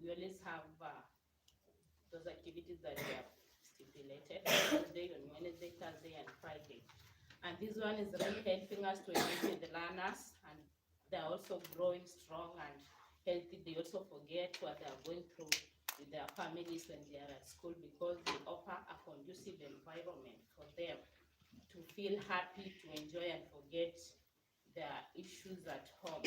we always have those activities that we have stipulated, Tuesday, on Wednesday, Thursday, and Friday. And this one is really helping us to engage with the learners, and they're also growing strong and healthy. They also forget what they're going through with their families when they are at school, because they offer a conducive environment for them to feel happy, to enjoy and forget their issues at home.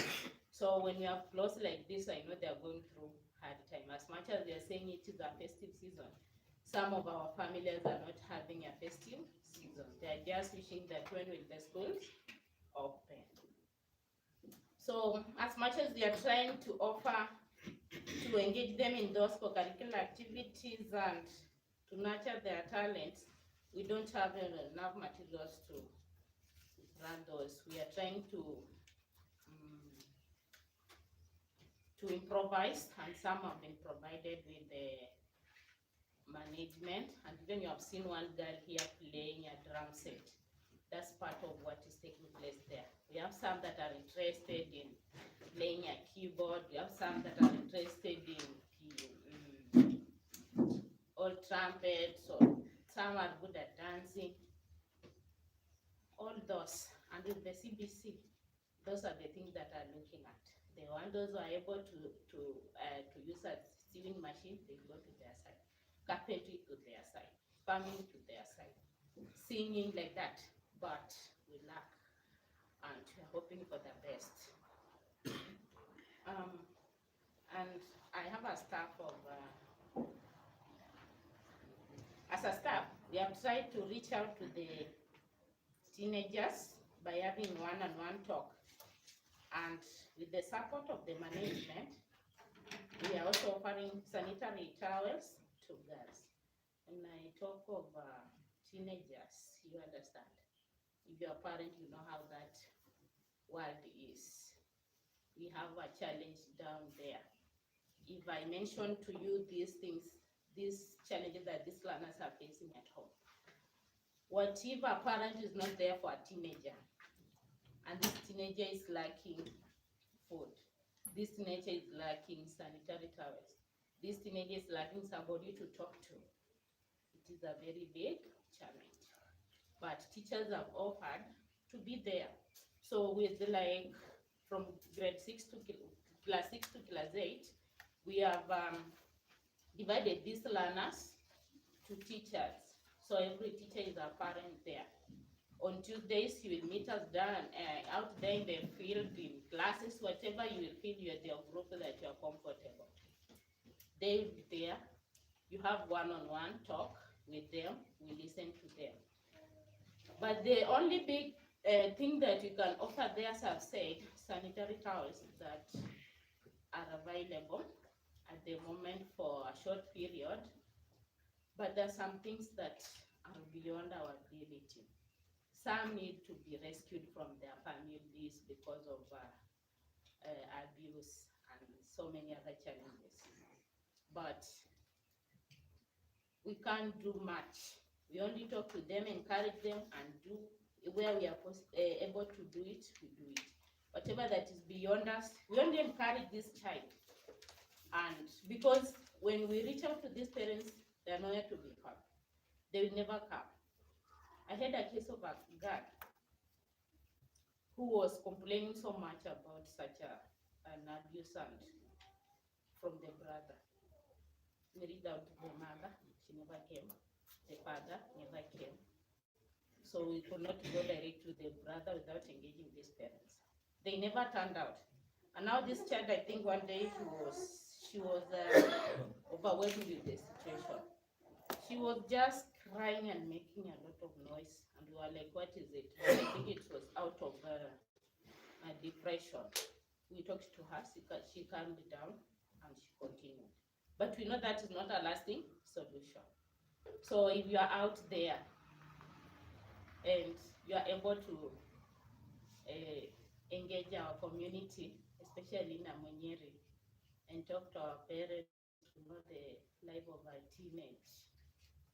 So when you have clothes like this, I know they're going through hard time. As much as they're saying it is a festive season, some of our families are not having a festive season. They're just wishing that when will the schools open. So as much as we are trying to offer to engage them in those co-curricular activities and to nurture their talents, we don't have enough materials to run those. We are trying to improvise, and some have been provided with the management. And even you have seen one girl here playing a drum set. That's part of what is taking place there. We have some that are interested in playing a keyboard. We have some that are interested in old trumpets, or some are good at dancing. All those. And with the CBC, those are the things that are looking at. The ones those who are able to use a sewing machine, they go to their side. Carpentry to their side. Farming to their side. Singing like that. But we lack, and we are hoping for the best. And I have a staff of, as a staff, we have tried to reach out to the teenagers by having one-on-one talk. And with the support of the management, we are also offering sanitary towels to girls. When I talk of teenagers, you understand. If you're a parent, you know how that world is. We have a challenge down there. If I mention to you these things, these challenges that these learners are facing at home, what if a parent is not there for a teenager, and this teenager is lacking food, this teenager is lacking sanitary towels, this teenager is lacking somebody to talk to, it is a very big challenge. But teachers have offered to be there. So with like from grade 6 to class 6 to class 8, we have divided these learners to teachers. So every teacher is a parent there. On Tuesdays, you will meet us down out there in the field, in classes, whatever you will feel you're the group that you're comfortable. They will be there. You have one-on-one talk with them. We listen to them. But the only big thing that you can offer there, as I've said, sanitary towels that are available at the moment for a short period. But there are some things that are beyond our ability. Some need to be rescued from their families because of abuse, and so many other challenges. But we can't do much. We only talk to them, encourage them, and do where we are able to do it, we do it. Whatever that is beyond us, we only encourage this child. And because when we reach out to these parents, they are nowhere to be found. They will never come. I had a case of a girl who was complaining so much about such an abuse and from the brother. We reached out to the mother, she never came. The father never came. So we could not go direct to the brother without engaging these parents. They never turned out. And now this child, I think one day she was overwhelmed with the situation. She was just crying and making a lot of noise, and we were like, what is it? I think it was out of a depression. We talked to her, she calmed down, and she continued. But we know that is not a lasting solution. So if you are out there and you are able to engage our community, especially in Amonyeri, and talk to our parents to know the life of our teenage,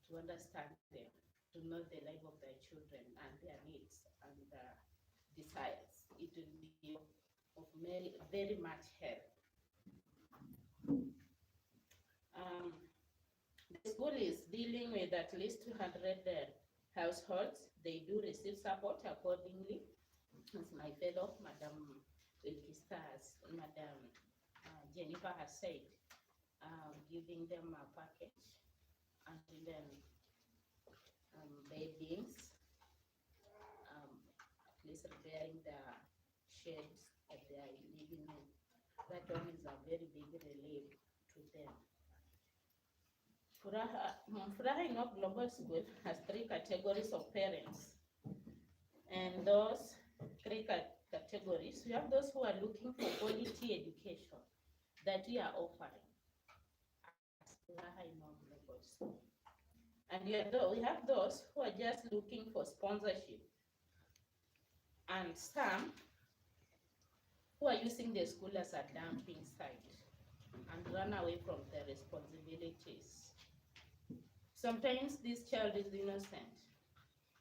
to understand them, to know the life of their children and their needs and desires. It will be of very much help. The school is dealing with at least 200 households. They do receive support accordingly. As my fellow, Madam Wilkistas, Madam Jennifer has said, giving them a package and then beddings, at least repairing the sheds that they are living in. That one is a very big relief to them. Furaha Enoch Global School has 3 categories of parents. And those 3 categories, we have those who are looking for quality education that we are offering as Furaha Enoch Global School. And we have those who are just looking for sponsorship. And some who are using the school as a dumping site and run away from their responsibilities. Sometimes this child is innocent.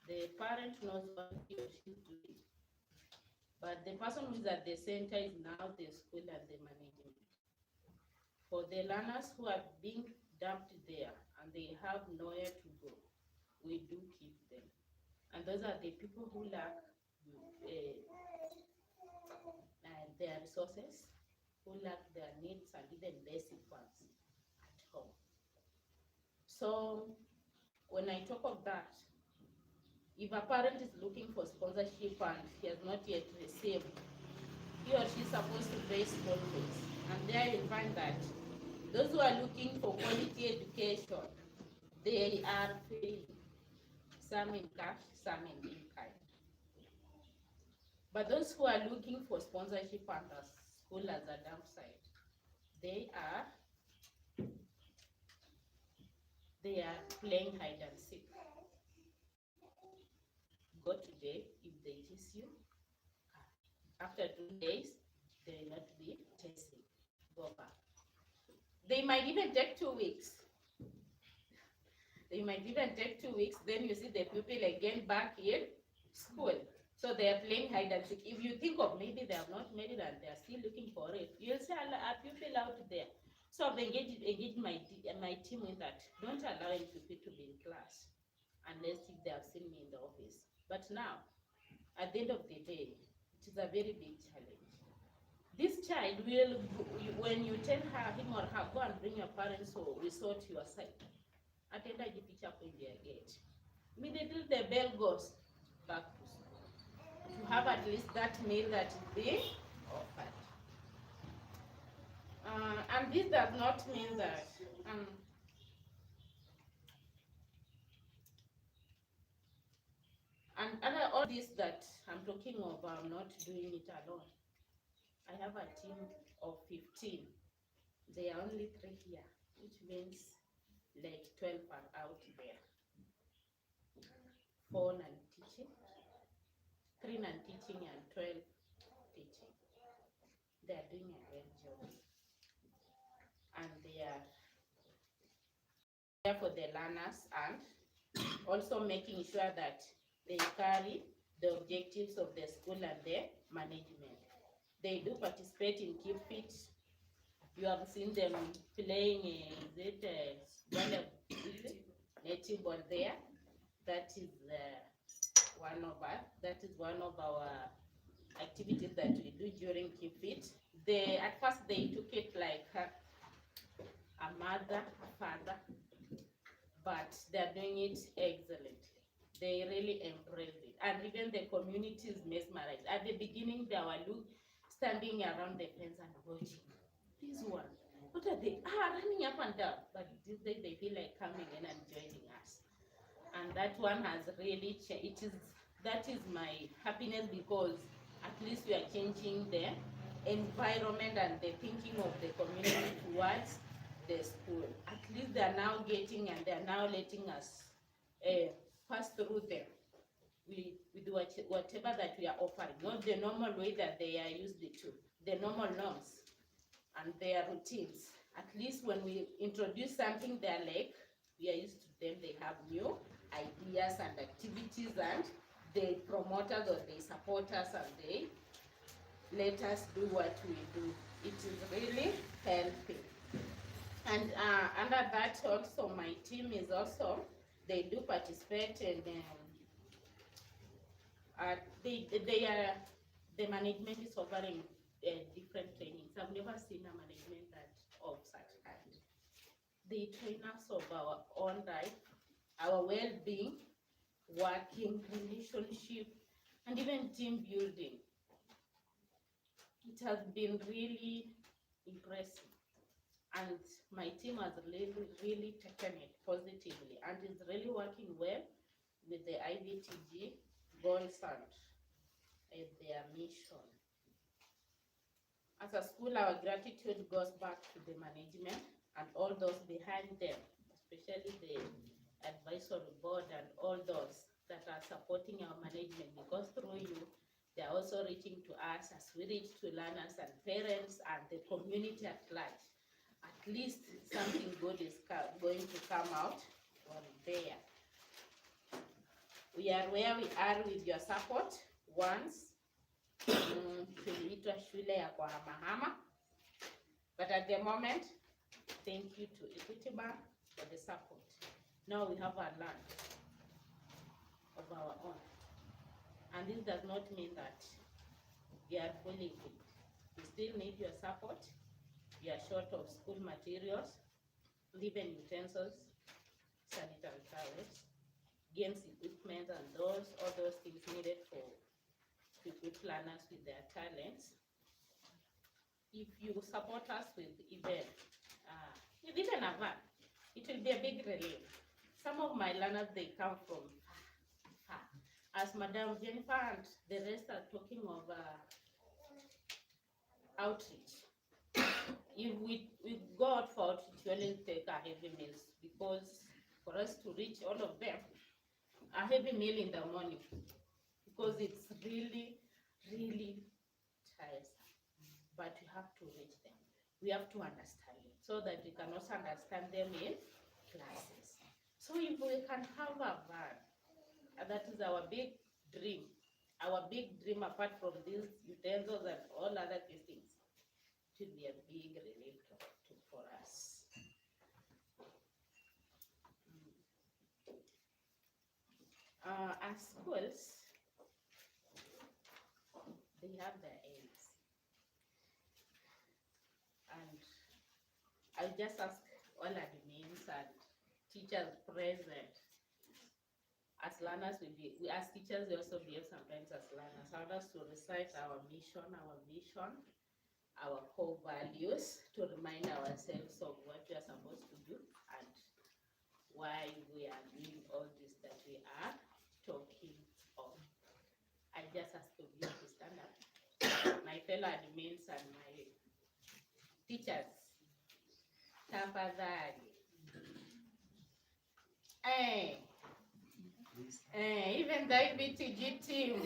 The parent knows what he or she is doing. But the person who is at the center is now the school and the management. For the learners who are being dumped there and they have nowhere to go, we do keep them. And those are the people who lack their resources, who lack their needs and even basic ones at home. So when I talk of that, if a parent is looking for sponsorship and he has not yet received, he or she is supposed to pay school fees. And there you'll find that those who are looking for quality education, they are paying, some in cash, some in kind. But those who are looking for sponsorship and the school as a dump site, they are playing hide and seek. Go today, if they tease you, after 2 days, they will not be chasing. Go back. They might even take 2 weeks. They might even take 2 weeks, then you see the pupil again back in school. So they are playing hide and seek. If you think of maybe they have not made it and they are still looking for it, you'll see a pupil out there. So I've engaged my team with that. Don't allow any pupil to be in class unless if they have seen me in the office. But now, at the end of the day, it is a very big challenge. This child will, when you tell him or her, go and bring your parents or resort to your side, attend a picture up in their gate. Immediately the bell goes back to school. To have at least that meal that is being offered. And this does not mean that and all this that I'm talking of, I'm not doing it alone. I have a team of 15. They are only 3 here, which means like 12 are out there. 4 non-teaching, 3 non-teaching and 12 teaching. they are doing a great job. And they are there for the learners and also making sure that they carry the objectives of the school and the management. They do participate in Keep Fit. You have seen them playing native ball there. That is one of our activities that we do during Keep Fit. At first they took it like a mother, a father, but they're doing it excellently. They really embrace it, and even the community is mesmerized. At the beginning, they were standing around the fence and watching. This one, what are they? Running up and down. But these days they feel like coming in and joining us, and that one has really changed. That is my happiness, because at least we are changing the environment and the thinking of the community towards the school. At least they are now getting, and they are now letting us pass through them with whatever that we are offering, not the normal way that they are used to, the normal norms and their routines. At least when we introduce something, they are like, we are used to them, they have new ideas and activities, and they promote us or they support us, and they let us do what we do. It is really helping. And under that also, my team is also, they do participate in the management is offering different trainings. I've never seen a management of such kind. They train us of our own life, our well-being, working, relationship, and even team building. It has been really impressive. And my team has really taken it positively and is really working well with the IVTG goals and their mission. As a school, our gratitude goes back to the management and all those behind them, especially the advisory board and all those that are supporting our management, because through you, they are also reaching to us as we reach to learners and parents and the community at large. At least something good is going to come out from there. We are where we are with your support. Once tuliitwa shule ya kuhamahama, but at the moment, thank you to Equity Bank for the support. Now we have our land of our own, and this does not mean that we are fully equipped. We still need your support. We are short of school materials, living utensils, sanitary towels, games equipment, and all those things needed to equip learners with their talents. If you support us with even a van, it will be a big relief. Some of my learners, they come from far. As Madam Jennifer and the rest are talking of outreach. If we go out for outreach, we always take our heavy meals, because for us to reach all of them, a heavy meal in the morning, because it's really, really tiresome. But we have to reach them. We have to understand it, so that we can also understand them in classes. So if we can have a van, that is our big dream. Our big dream, apart from these utensils and all other things, to be a big relief for us. Our schools, they have their aims. And I'll just ask all admins and teachers present. As learners, we as teachers, we also behave sometimes as learners. How us to recite our mission, our vision, our core values, to remind ourselves of what we are supposed to do and why we are doing all this that we are talking of. I just ask of you to stand up. My fellow admins and my teachers, tafadhali. Even time the IBTG team.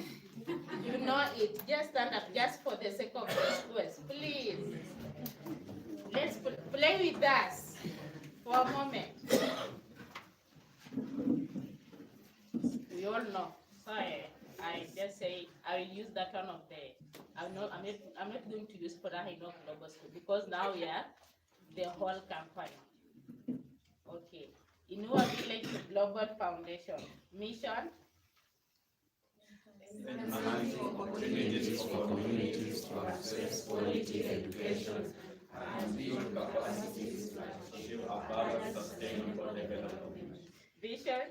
You know it. Just stand up just for the sake of the schools. Please. Let's play with us for a moment. We all know. So I just say I will use that one of the. I'm not going to use Porahino Global School because now we are the whole company. Okay. Inua Village Global Foundation mission. Enhancing opportunities for communities to access quality education and build capacities to achieve a balanced, sustainable development. Vision.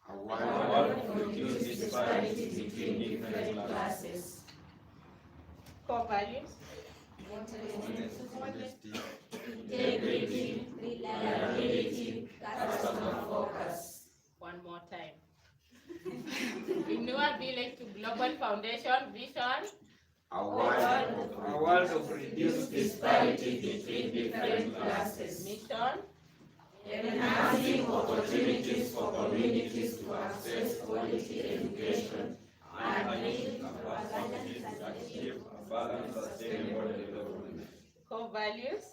A world to reduce disparities between different classes. Core values. Honesty. Integrity, reliability, customer focus. One more time. Inua Village to Global Foundation vision. A world of reduced Disparity between different classes. Mission. Enhancing opportunities for communities to access quality education and build capacities to achieve a balanced, sustainable development. Core values.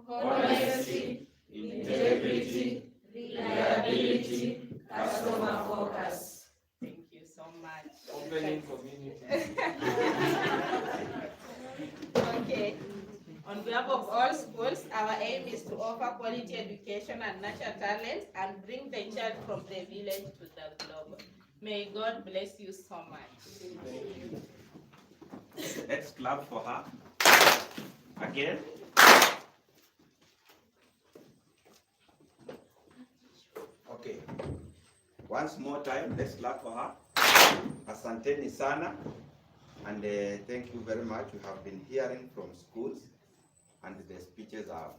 Honesty, integrity, reliability, customer focus. Thank you so much. Opening community. Okay. On behalf of all schools, our aim is to offer quality education and nurture talent and bring the child from the village to the global. May God bless you so much. Let's clap for her. Again. Okay. Once more time, let's clap for her. Asanteni sana. And thank you very much. We have been hearing from schools and the speeches are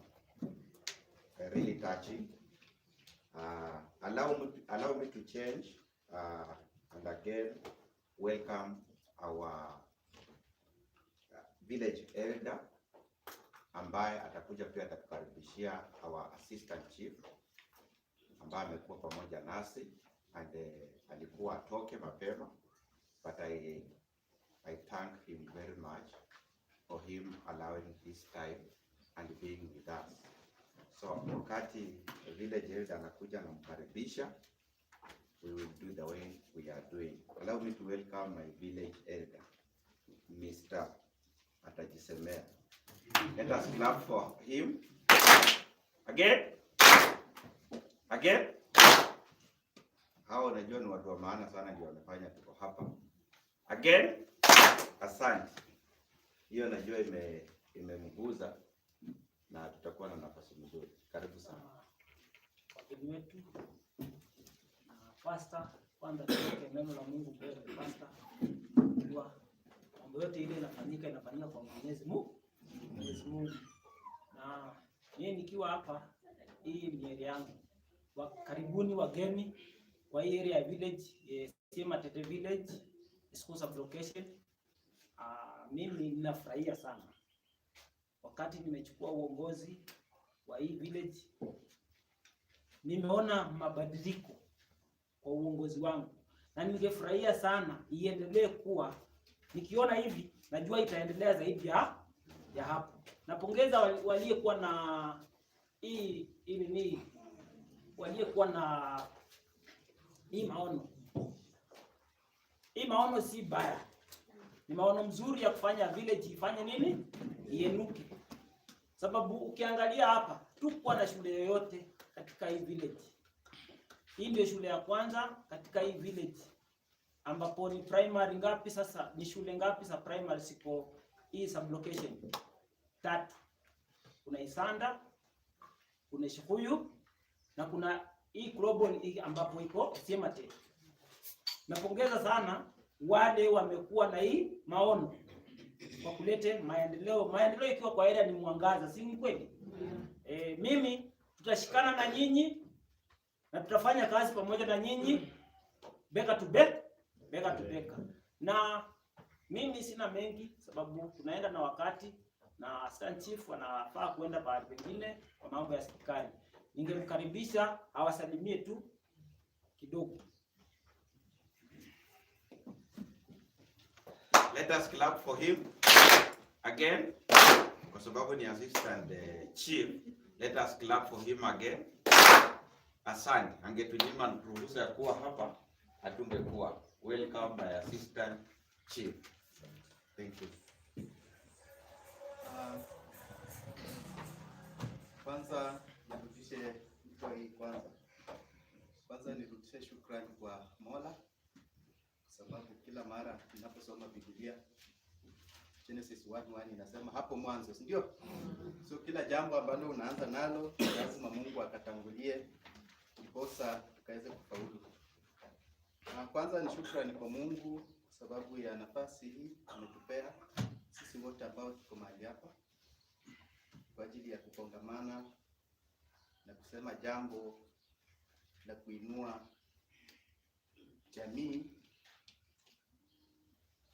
really touching. Allow me to change and again welcome our village elder ambaye atakuja pia atatukaribishia our assistant chief ambaye amekuwa pamoja nasi and alikuwa atoke mapema, but I thank him very much for him allowing his time and being with us. So wakati village elder anakuja na mkaribisha, we will do the way we are doing. Allow me to welcome my village elder, Mr. Atajisemea. Let us clap for him. Again. Again. Hao unajua ni watu wa maana sana ndio wamefanya tuko hapa. Again. Asante. Hiyo najua imemguza na tutakuwa na nafasi nzuri. Karibu sana. Wageni wetu pastor, kwanza tuweke neno la Mungu mbele. Pastor, kwa mambo yote ile inafanyika kwa Mwenyezi Mungu. Na mimi nikiwa hapa, hii ni area yangu. Karibuni wageni kwa hii area ya village, Sema Tete village, school sublocation. Mimi ninafurahia sana wakati nimechukua uongozi wa hii village. Nimeona mabadiliko kwa uongozi wangu na ningefurahia sana iendelee kuwa, nikiona hivi najua itaendelea zaidi ya hapo. Napongeza waliyekuwa na waliyekuwa na hii maono. Hii maono si baya. Ni maono mzuri ya kufanya village ifanye nini? Ienuke. Sababu ukiangalia hapa tuko na shule yoyote katika hii village. Hii ndio shule ya kwanza katika hii village. Ambapo ni primary ngapi sasa? Ni shule ngapi za primary siko hii sublocation? 3. Kuna Isanda, kuna Shikuyu na kuna hii global hii ambapo iko Sema Tete. Napongeza sana wale wamekuwa na hii maono kwa kulete maendeleo. Maendeleo ikiwa kwa area ni mwangaza, si ni kweli? Mimi tutashikana na nyinyi na tutafanya kazi pamoja na nyinyi bega to bega. Na mimi sina mengi sababu tunaenda na wakati na assistant chief anafaa kwenda pahali pengine kwa mambo ya serikali. Ningemkaribisha awasalimie tu kidogo. Let us clap for him again. Kwa sababu ni assistant chief. Let us clap for him again. Asante. Angetunyima ruhusa ya kuwa hapa, hatungekuwa. Welcome my assistant chief. Thank you. Kwanza nirudishe kwanza nirudishe shukrani kwa Mola, sababu kila mara ninaposoma Biblia Genesis 1:1 inasema hapo mwanzo, si ndio? So kila jambo ambalo unaanza nalo lazima Mungu akatangulie ndiposa tukaweze kufaulu. Kwanza ni shukrani kwa Mungu sababu ya nafasi hii ametupea sisi wote ambao tuko mahali hapa kwa ajili ya kukongamana na kusema jambo la kuinua jamii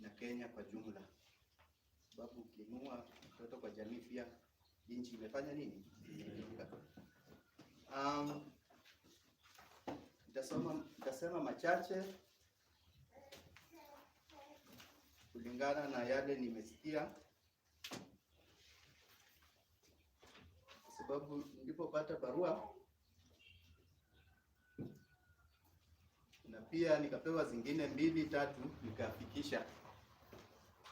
na Kenya kwa jumla. Sababu ukiinua mtoto kwa jamii pia nchi imefanya nini? Nitasema machache kulingana na yale nimesikia, kwa sababu nilipopata barua na pia nikapewa zingine 2-3 nikafikisha.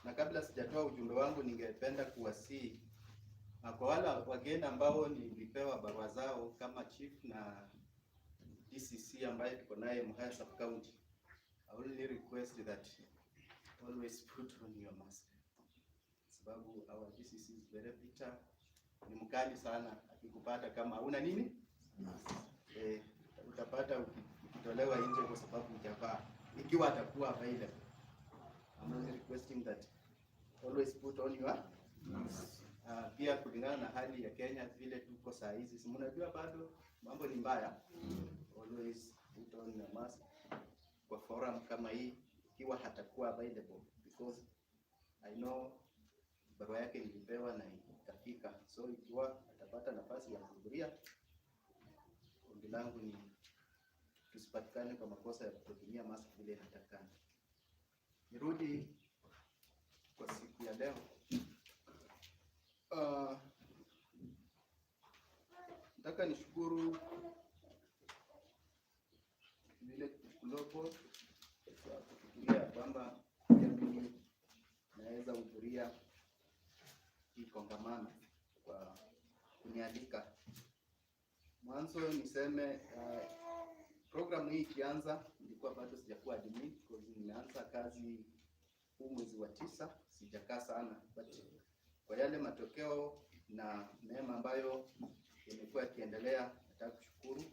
Na kabla sijatoa ujumbe wangu, ningependa kuwasihi kwa wale wageni ambao nilipewa barua zao kama chief na DCC ambaye tuko naye Muhaya Sub County. I only request that always put on your mask. Sababu our DCC is very bitter. Ni mkali sana, akikupata kama huna nini? Utapata ukitolewa nje kwa sababu hujavaa, ikiwa atakuwa available. I'm only requesting that always put on your mask. Pia kulingana na hali ya Kenya vile tuko saa hizi, si mnajua bado mambo ni mbaya. Always put on your mask kwa forum kama hii, ikiwa hatakuwa available, because I know barua yake ilipewa na ikafika. So ikiwa atapata nafasi ya kuhudhuria, ombi langu ni tusipatikane kwa makosa ya kutumia mask vile inatakana. Nirudi kwa siku ya leo. Nataka nishukuru vile Global kwa kufikiria kwamba mimi naweza kuhudhuria hii kongamano kwa kunialika. Mwanzo niseme program hii ikianza nilikuwa bado sijakuwa admin, because nimeanza kazi huu mwezi wa 9, sijakaa sana, but kwa yale matokeo na neema ambayo imekuwa ikiendelea, nataka kushukuru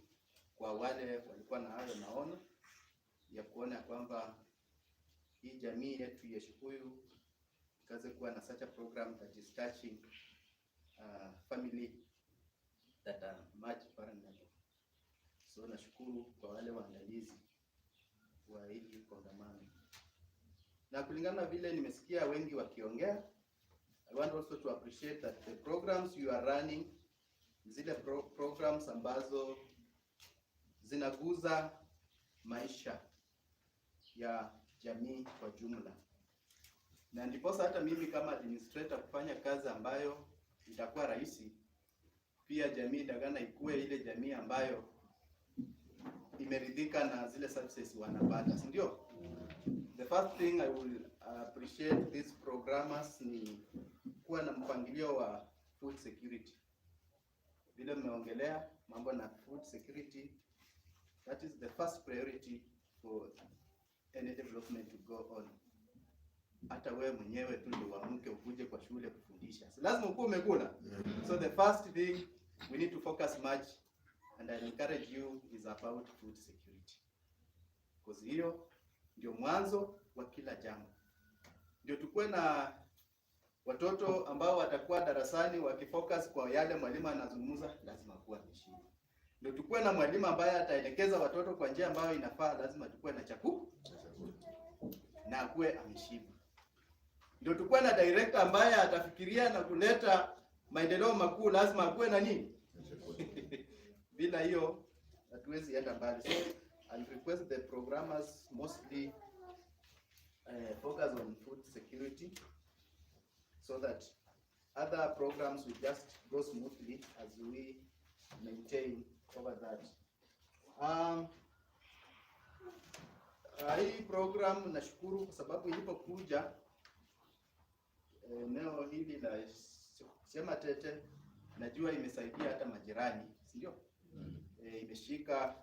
kwa wale walikuwa na hayo maono ya kuona kwamba hii jamii yetu ya Shikuyu ikaze kuwa na such a program that is touching family that are much vulnerable. So nashukuru kwa wale waandalizi wa hili kongamano. Na kulingana vile nimesikia wengi wakiongea, I want also to appreciate that the programs you are running, zile programs ambazo zinaguza maisha ya jamii kwa jumla. Na ndiposa hata mimi kama administrator kufanya kazi ambayo itakuwa rahisi, pia jamii itagana ikue ile jamii ambayo imeridhika na zile services wanapata, si ndio? The first thing I will appreciate these programmers ni kuwa na mpangilio wa food security. Vile mmeongelea mambo na food security, that is the first priority for any development to go on. Hata wewe mwenyewe tu ndio uamke ukuje kwa shule kufundisha, si lazima ukuwe umekula. So the first thing we need to focus much, and I encourage you, is about food security, because hiyo ndio mwanzo wa kila jambo. Ndio tukue na watoto ambao watakuwa darasani wakifocus kwa yale mwalimu anazungumza, lazima kuwa ameshiba. Ndio tukue na mwalimu ambaye ataelekeza watoto kwa njia ambayo inafaa, lazima tukue na chakula na akuwe ameshiba. Ndio tukue na director ambaye atafikiria na kuleta maendeleo makuu, lazima akuwe na nini? Bila hiyo hatuwezi enda mbali. So I request the programmers mostly focus on food security so that other programs will just go smoothly as we maintain over that. Hii program nashukuru kwa sababu ilipokuja eneo hili la Sema Tete, najua imesaidia hata majirani, si ndio? Imeshika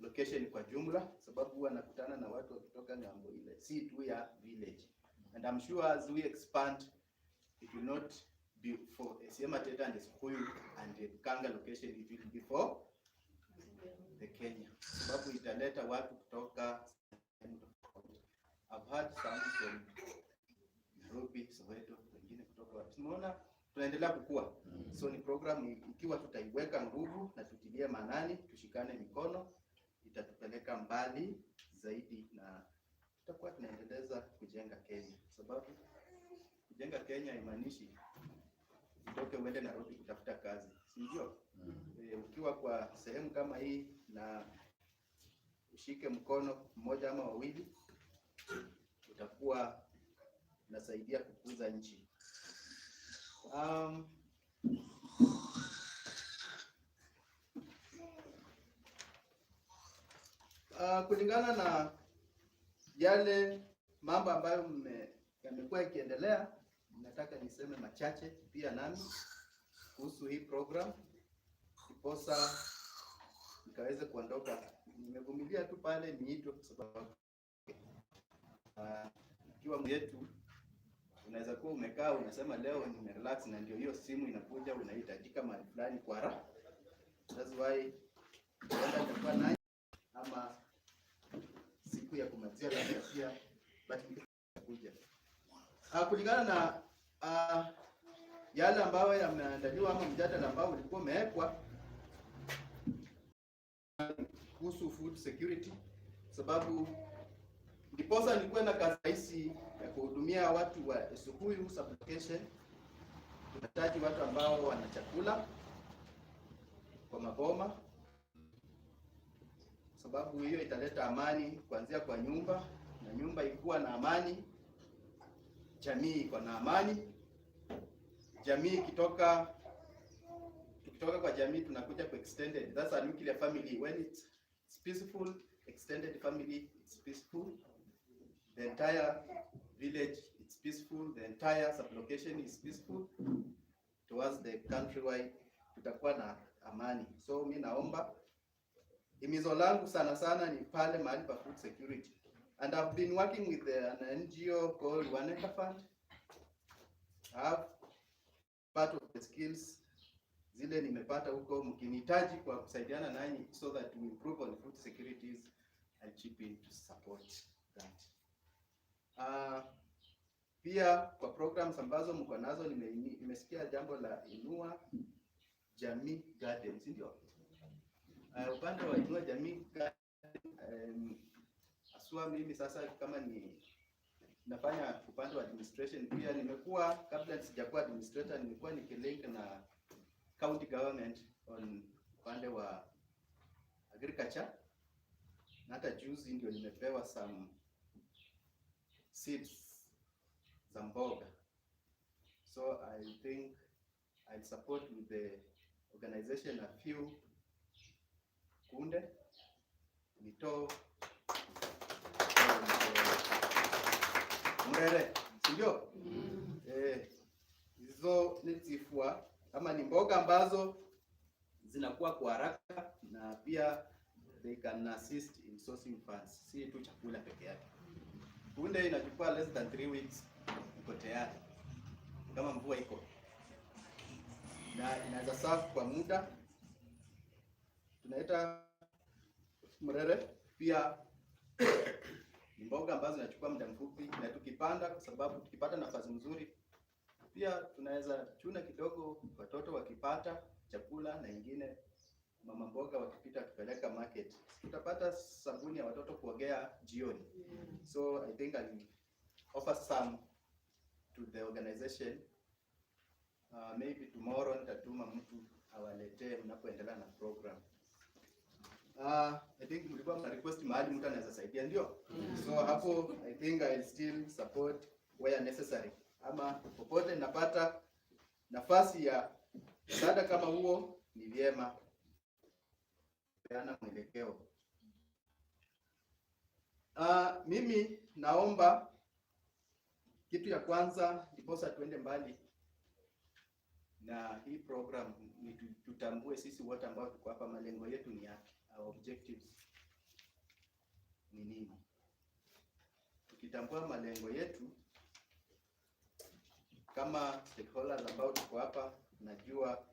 location kwa jumla, sababu huwa nakutana na watu kutoka ngambo ile, si tu ya village. And I'm sure as we expand, it will not be for Sema Tete and Sikuyu and the Kanga location, it will be for the Kenya, sababu italeta watu kutoka. I've had some from Nairobi, Soweto, wengine kutoka wapi. Tunaona tunaendelea kukua. So ni program ikiwa tutaiweka nguvu na tutilie manani, tushikane mikono, itatupeleka mbali zaidi na tutakuwa tunaendeleza kujenga Kenya. Sababu kujenga Kenya haimaanishi utoke uende Nairobi kutafuta kazi, si ndio? Ukiwa kwa sehemu kama hii na ushike mkono mmoja ama wawili, utakuwa unasaidia kukuza nchi. Kulingana na yale mambo ambayo yamekuwa ikiendelea, nataka niseme machache pia nami kuhusu hii program, kiposa nikaweze kuondoka. Nimevumilia tu pale miito kwa sababu ikiwa yetu unaweza kuwa umekaa unasema leo nimerelax na ndio hiyo simu inakuja unahitajika mahali fulani kwa haraka. That's why ndio nitakuwa naye ama siku ya kumalizia labda pia but kuja. Kulingana na yale ambayo yameandaliwa ama mjadala ambao ulikuwa umewekwa kuhusu food security, sababu ndiposa nilikuwa na kazi rahisi ya kuhudumia watu wa Sikuyu sublocation. Tunahitaji watu ambao wana chakula kwa maboma, sababu hiyo italeta amani kuanzia kwa nyumba, na nyumba ikuwa na amani, jamii iko na amani. Jamii tukitoka kwa jamii tunakuja kwa extended. That's a nuclear family. When it's peaceful, extended family, it's peaceful. The entire village, it's peaceful. The entire sublocation is peaceful. Towards the countrywide, tutakuwa na amani. So mimi naomba himizo langu sana sana ni pale mahali pa food security. And I've been working with an NGO called One Acre Fund. I have part of the skills zile nimepata huko, mkinihitaji kwa kusaidiana nanyi so that we improve on food securities, I'll chip in to support that. Pia kwa programs ambazo mko nazo nimesikia jambo la Inua Jamii Gardens, ndio? Upande wa Inua Jamii Gardens, aswa mimi sasa kama ni nafanya upande wa administration, pia nimekuwa kabla sijakuwa administrator nimekuwa nikilink na county government on upande wa agriculture. Na hata juzi ndio nimepewa some seeds za mboga. So I think I'll support with the organization a few kunde, mito, mrere, sindio? Hizo nitifua kama ni mboga ambazo zinakuwa kwa haraka na pia they can assist in sourcing funds, si tu chakula peke yake. Kunde inachukua less than 3 weeks iko tayari kama mvua iko, na inaweza serve kwa muda. Tunaita mrere pia ni mboga ambazo zinachukua muda mfupi, na tukipanda, kwa sababu tukipata nafasi nzuri pia tunaweza chuna kidogo, watoto wakipata chakula na ingine mama mboga wakipita kupeleka market, tutapata sabuni ya watoto kuogea jioni. So I think I'll offer some to the organization. Maybe tomorrow nitatuma mtu awaletee mnapoendelea na program. I think mlikuwa mna request mahali mtu anaweza saidia, ndio? So hapo I think I'll still support where necessary. Ama popote napata nafasi ya msaada kama huo, ni vyema peana mwelekeo. Mimi naomba kitu ya kwanza, ndiposa tuende mbali na hii program, ni tutambue sisi wote ambao tuko hapa malengo yetu ni yapi, our objectives ni nini. Tukitambua malengo yetu kama stakeholders ambao tuko hapa, najua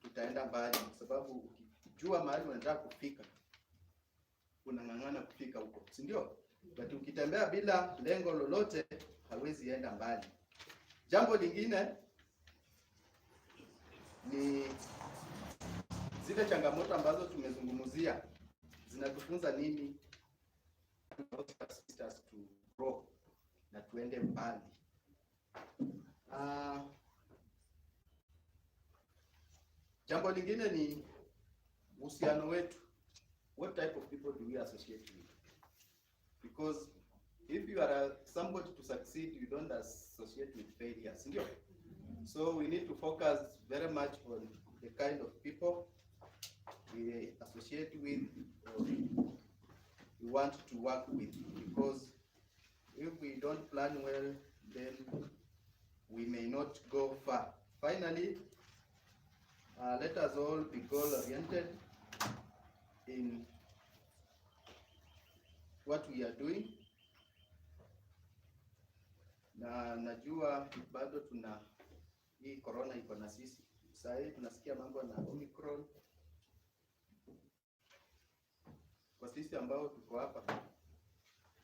tutaenda mbali, kwa sababu ukijua mahali unataka kufika unang'ang'ana kufika huko, si ndio? But ukitembea bila lengo lolote hawezi enda mbali. Jambo lingine ni zile changamoto ambazo tumezungumzia zinatufunza nini to grow na tuende mbali. Jambo lingine ni uhusiano wetu. What type of people do we associate with? Because if you are somebody to succeed, you don't associate with failures. So we need to focus very much on the kind of people we associate with or we want to work with, because if we don't plan well, then we may not go far. Finally, let us all be goal-oriented in what we are doing. Na najua bado tuna hii corona iko na sisi. Sasa hivi tunasikia mambo na Omicron. Kwa sisi ambao tuko hapa,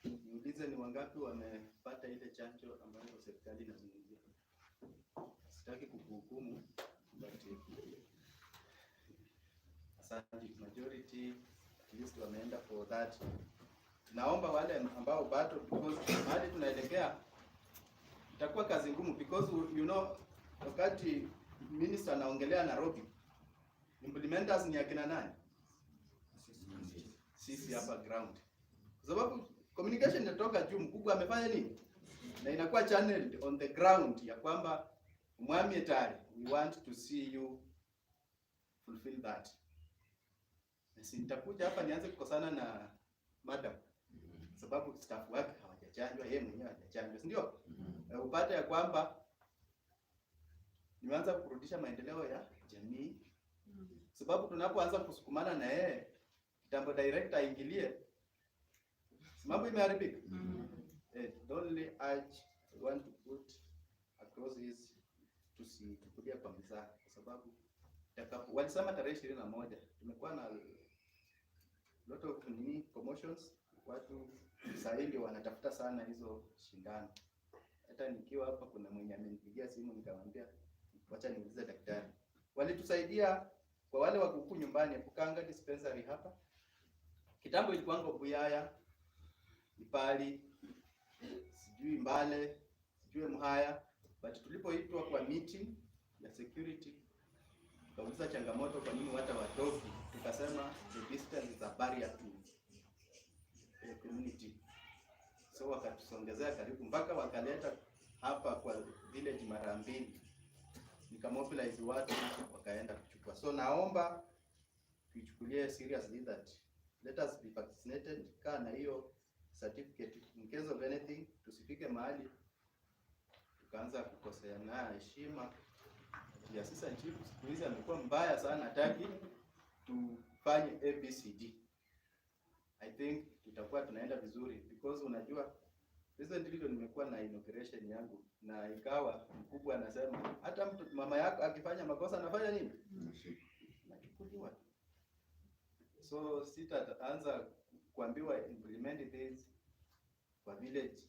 niulize ni wangapi wamepata ile chanjo ambayo serikali inazungumzia. Sitaki kuhukumu, but majority at least wameenda for that. Naomba wale ambao bado, because mahali tunaelekea itakuwa kazi ngumu, because you know wakati minister anaongelea Nairobi, implementers ni akina nani? Sisi hapa ground. Kwa sababu communication inatoka juu, mkubwa amefanya nini? Na inakuwa channeled on the ground ya kwamba Mwami tayari, we want to see you fulfill that. Nasi nitakuja hapa nianze kukosana na madam, sababu staff wake hawajachanjwa, yeye mwenyewe hajachanjwa, si ndio? Upate ya kwamba nimeanza kurudisha maendeleo ya jamii, sababu tunapoanza kusukumana na yeye, kitambo director aingilie, mambo imeharibika. The only urge I want to put across is tusichukulia kwa mzaha, kwa sababu walisema tarehe 21 tumekuwa na lot of commotions, watu sahili wanatafuta sana hizo shindano. Hata nikiwa hapa kuna mwenye amenipigia simu nikamwambia wacha niulize daktari. Walitusaidia kwa wale wa kuku nyumbani, Pukanga dispensary hapa. Kitambo ilikuwa Buyaya, Ipali, sijui Mbale, sijui Mhaya, but tulipoitwa kwa meeting ya security tukauliza changamoto kwa nini watu watoki, tukasema the distance is a barrier to the community. So wakatusongezea karibu mpaka wakaleta hapa kwa village mara mbili, nikamobilize watu wakaenda kuchukua. So naomba tuichukulie seriously that let us be vaccinated, kana hiyo certificate in case of anything, tusifike mahali tukaanza kukoseana heshima. Ya sasa chief siku hizi amekuwa mbaya sana, hataki tufanye ABCD. I think tutakuwa tunaenda vizuri, because unajua recently ndio nimekuwa na inauguration yangu na ikawa mkubwa anasema hata mtu mama yako akifanya makosa anafanya nini? Nachukuliwa. So sitaanza kuambiwa implement this kwa village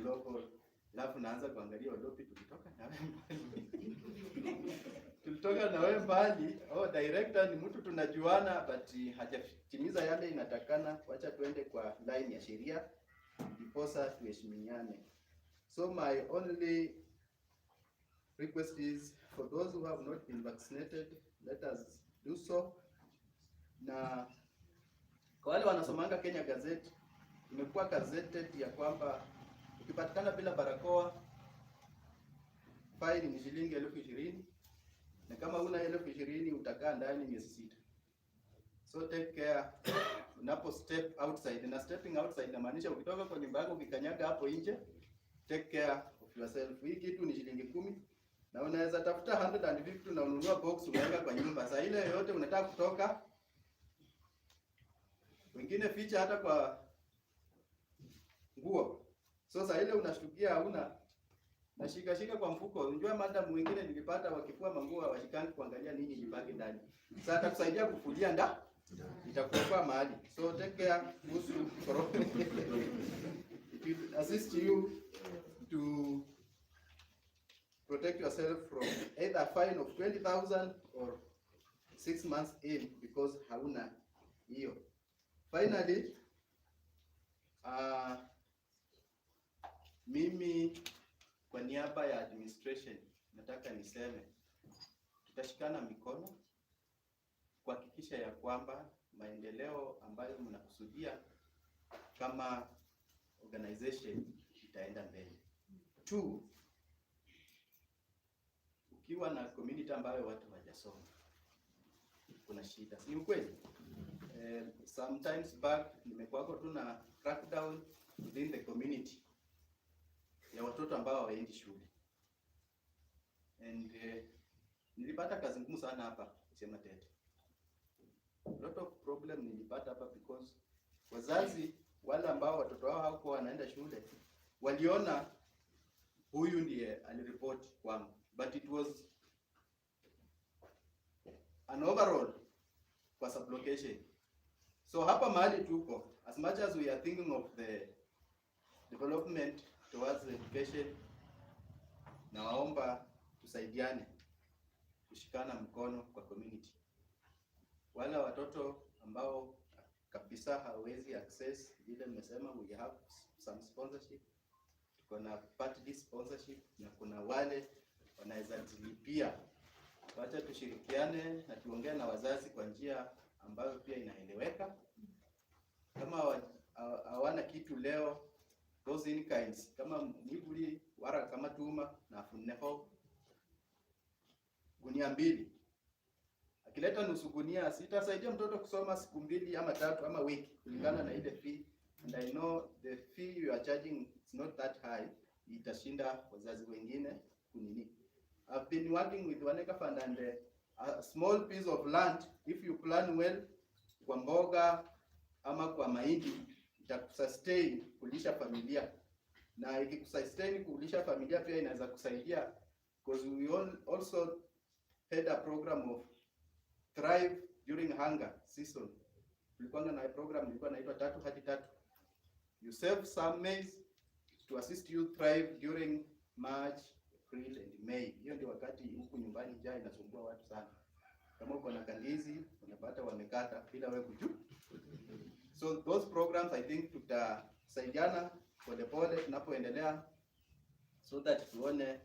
local, alafu naanza kuangalia wadopi tulitoka na wewe mbali. Tulitoka na wewe mbali. Oh, director ni mtu tunajuana but hajatimiza yale inatakana, wacha tuende kwa line ya sheria ndiposa tuheshimiane. So my only request is for those who have not been vaccinated, let us do so. Na Kwa wale wanasomanga Kenya Gazette, imekuwa gazetted ya kwamba ukipatikana bila barakoa fine ni shilingi 20,000, na kama una 20,000 utakaa ndani miezi 6. So take care unapo step outside, na stepping outside inamaanisha ukitoka kwa nyumba yako ukikanyaga hapo nje, take care of yourself. Hii kitu ni shilingi 10 na unaweza tafuta 150 na ununua box unaweka kwa nyumba. Saa ile yote unataka kutoka, wengine ficha hata kwa nguo. So saa ile unashtukia hauna, na shika kwa mfuko. Unajua madam wengine nilipata wakifua manguo hawashikangi kuangalia nini jibaki ndani. Sasa atakusaidia kufulia itakuokoa mahali. So take care kuhusu corona. It will assist you to protect yourself from either a fine of 20,000 or 6 months in because hauna hiyo. Finally, mimi kwa niaba ya administration nataka niseme tutashikana mikono kuhakikisha ya kwamba maendeleo ambayo mnakusudia kama organization itaenda mbele. 2, ukiwa na community ambayo watu hawajasoma kuna shida, si ukweli? Sometimes back nimekuwa tu na crackdown within the community ya watoto ambao hawaendi shule, and nilipata kazi ngumu sana hapa kusema tete. A lot of problem nilipata hapa because wazazi wale ambao watoto wao hawakuwa wanaenda shule waliona huyu ndiye aliripoti kwangu, but it was an overall kwa sublocation. So hapa mahali tuko, as much as we are thinking of the development towards education, nawaomba tusaidiane, kushikana mkono kwa community. Wala watoto ambao kabisa hawezi access vile nimesema, we have some sponsorship, tuko na party sponsorship, na kuna wale wanaweza jilipia. Wacha tushirikiane na tuongee na wazazi kwa njia ambayo pia inaeleweka. Kama hawana kitu leo, those in kinds kama nibuli wara kama tuma na funeho gunia 2, akileta nusu gunia sitasaidia mtoto kusoma siku 2 ama 3 ama wiki kulingana na ile fee, and I know the fee you are charging is not that high, itashinda wazazi wengine kunini. I've been working with Waneka Fund, and a small piece of land, if you plan well, kwa mboga ama kwa mahindi, itakusustain kulisha familia. Na ikikusustain kulisha familia pia inaweza kusaidia, because we also had a program of Thrive during hunger season. Tulikuwa na program ilikuwa inaitwa 3 hadi 3. You save some maize to assist you thrive during March, April and May. Hiyo ndio wakati huku nyumbani njaa inasumbua watu sana. Kama uko na kandizi unapata wamekata bila wewe kujua. So those programs I think tutasaidiana polepole tunapoendelea, so that tuone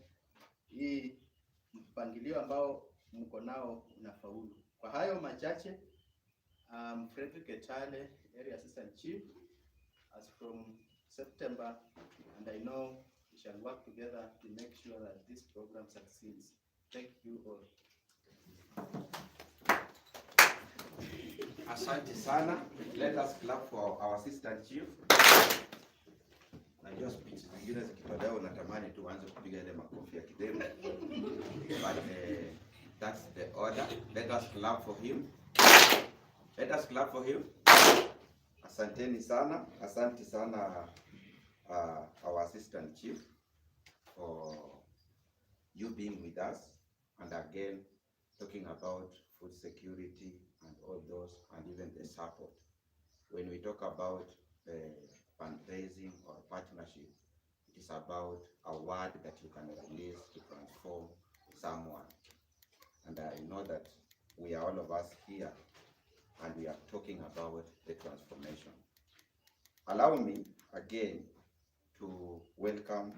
hii mpangilio ambao mko nao unafaulu. Kwa hayo machache, Frederick Etale, Area Assistant Chief, as from September, and I know we shall work together to make sure that this program succeeds. Thank you all. Asante sana. Let us clap for our Assistant Chief. Najua speech zingine zikitolewa unatamani tu uanze kupiga ile makofi ya kidemu. But that's the order. Let us clap for him. Let us clap for him. Asanteni sana. Asante sana our Assistant Chief for you being with us, and again talking about food security and all those, and even the support. When we talk about fundraising or partnership, it is about a word that you can release to transform someone. And I know that we are all of us here, and we are talking about the transformation. Allow me again to welcome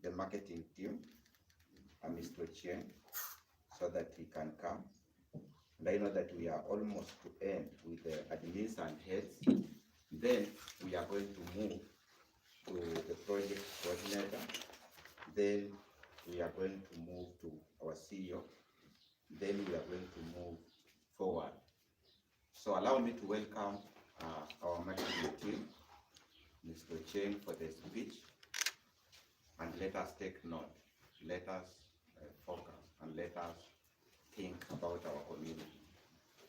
the marketing team, Mr. Chen, so that he can come. And I know that we are almost to end with the admins and heads. Then we are going to move to the project coordinator. Then we are going to move to our CEO. Then we are going to move forward. So allow me to welcome our marketing team, Mr. Cheng, for the speech. And let us take note. Let us focus and let us think about our community.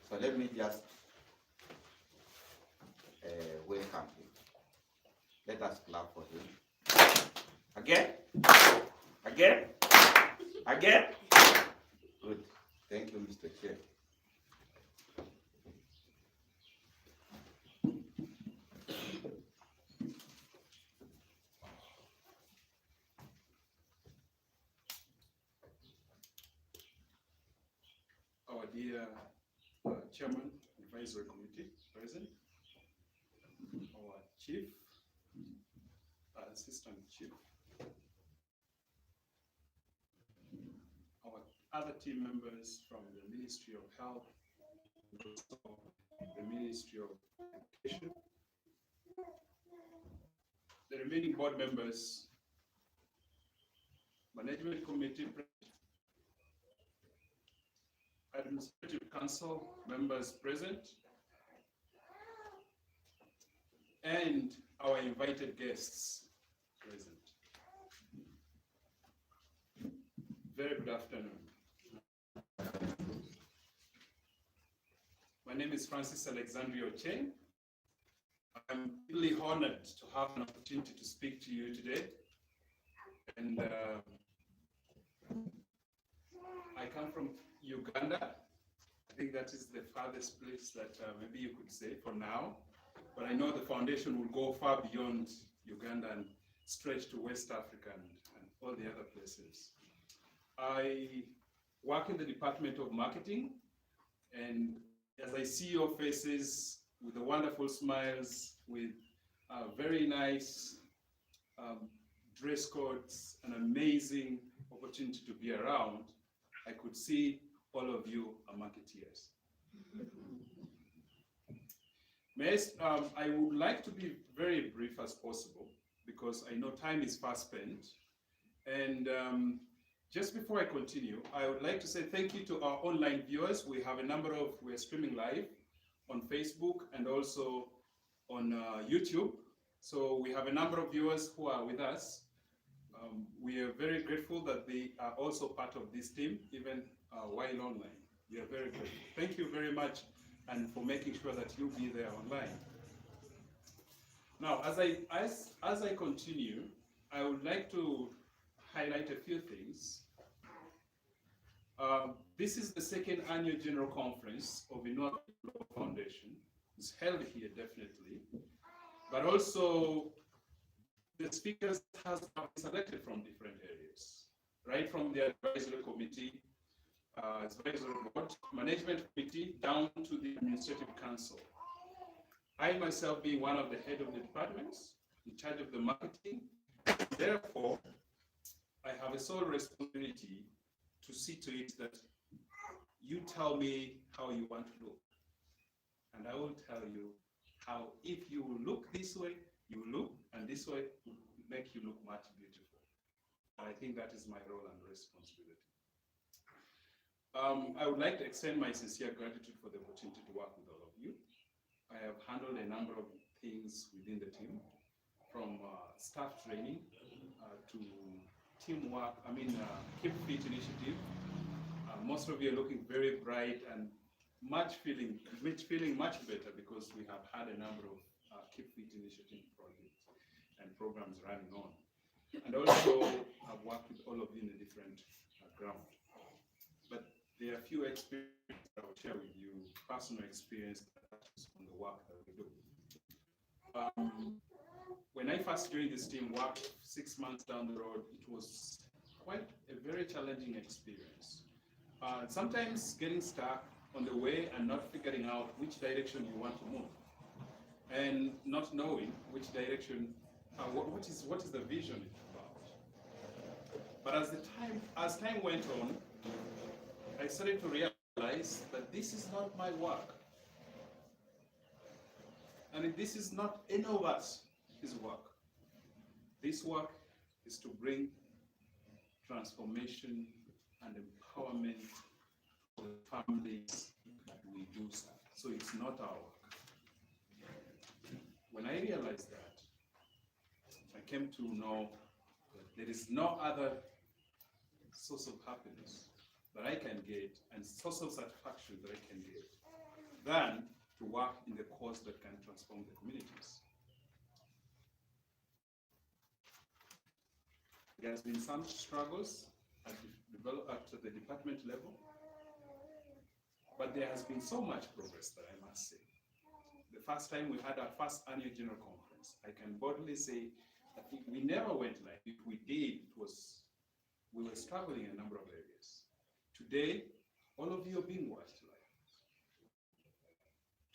So let me just welcome him. Let us clap for him. Again? Again? Again? Good. Thank you, Mr. Chair. Our dear Chairman, Advisory Committee present, our Chief, Assistant Chief, our other team members from the Ministry of Health, the Ministry of Education, the remaining board members, Management Committee, Administrative Council members present, and our invited guests present. Very good afternoon. My name is Francis Alexandria Ocheng. I'm really honored to have an opportunity to speak to you today. And I come from Uganda. I think that is the farthest place that maybe you could say for now. But I know the foundation will go far beyond Uganda and stretch to West Africa and all the other places. I work in the Department of Marketing, and as I see your faces with the wonderful smiles, with very nice dress codes, an amazing opportunity to be around, I could see all of you are marketeers. I would like to be very brief as possible because I know time is fast spent. And just before I continue, I would like to say thank you to our online viewers. We have a number of, we're streaming live on Facebook and also on YouTube. So we have a number of viewers who are with us. We are very grateful that they are also part of this team, even while online. We are very grateful. Thank you very much, and for making sure that you'll be there online. Now, as I continue, I would like to highlight a few things. This is the second annual general conference of Inua Village Foundation. It's held here, definitely, but also the speakers have been selected from different areas, right from the advisory committee, advisory board, management committee, down to the administrative council. I myself being one of the head of the departments, in charge of the marketing, therefore, I have a sole responsibility to see to it that you tell me how you want to look. And I will tell you how, if you look this way, you look, and this way will make you look much beautiful. And I think that is my role and responsibility. I would like to extend my sincere gratitude for the opportunity to work with all of you. I have handled a number of things within the team, from staff training to teamwork, Keep Fit initiative. Most of you are looking very bright and feeling much better because we have had a number of Keep Fit initiative projects and programs running on. And also, I've worked with all of you in a different ground. But there are a few experiences I will share with you, personal experience on the work that we do. When I first joined this team, worked 6 months down the road, it was quite a very challenging experience. Sometimes getting stuck on the way and not figuring out which direction you want to move, and not knowing which direction, what is the vision about. But as time went on, I started to realize realize that this is not my work. And this is not any of us his work. This work is to bring transformation and empowerment for the families that we do serve. So it's not our work. When I realized that, I came to know that there is no other source of happiness that I can get and source of satisfaction that I can get than to work in the cause that can transform the communities. There has been some struggles at the department level, but there has been so much progress that I must say. The first time we had our first annual general conference, I can boldly say that we never went live. If we did, we were struggling in a number of areas. Today, all of you are being watched live.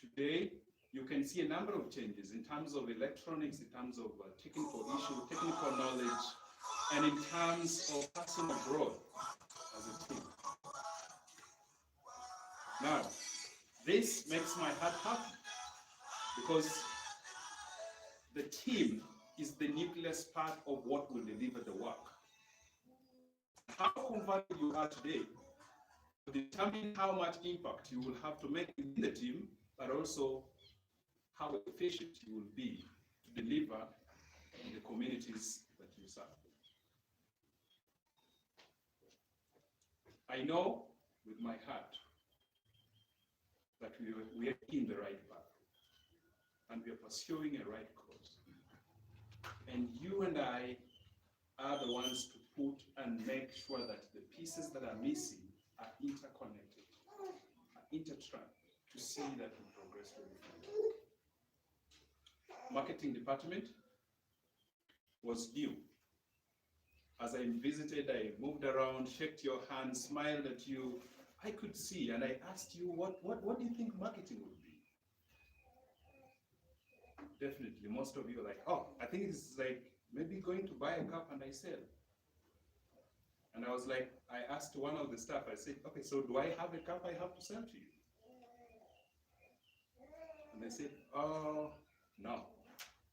Today, you can see a number of changes in terms of electronics, in terms of technical issues, technical knowledge, and in terms of personal growth as a team. Now, this makes my heart happy because the team is the nucleus part of what will deliver the work. How converted you are today will determine how much impact you will have to make within the team, but also how efficient you will be to deliver in the communities that you serve. I know with my heart that we are in the right path and we are pursuing a right course. And you and I are the ones to put and make sure that the pieces that are missing are interconnected, are intertwined to see that we progress very far. Marketing department was new. As I visited, I moved around, shook your hand, smiled at you. I could see, and I asked you, what do you think marketing would be? Definitely, most of you are like, oh, I think it's like maybe going to buy a cup and I sell. And I was like, I asked one of the staff, I said, okay, so do I have a cup I have to sell to you? And they said, oh, no.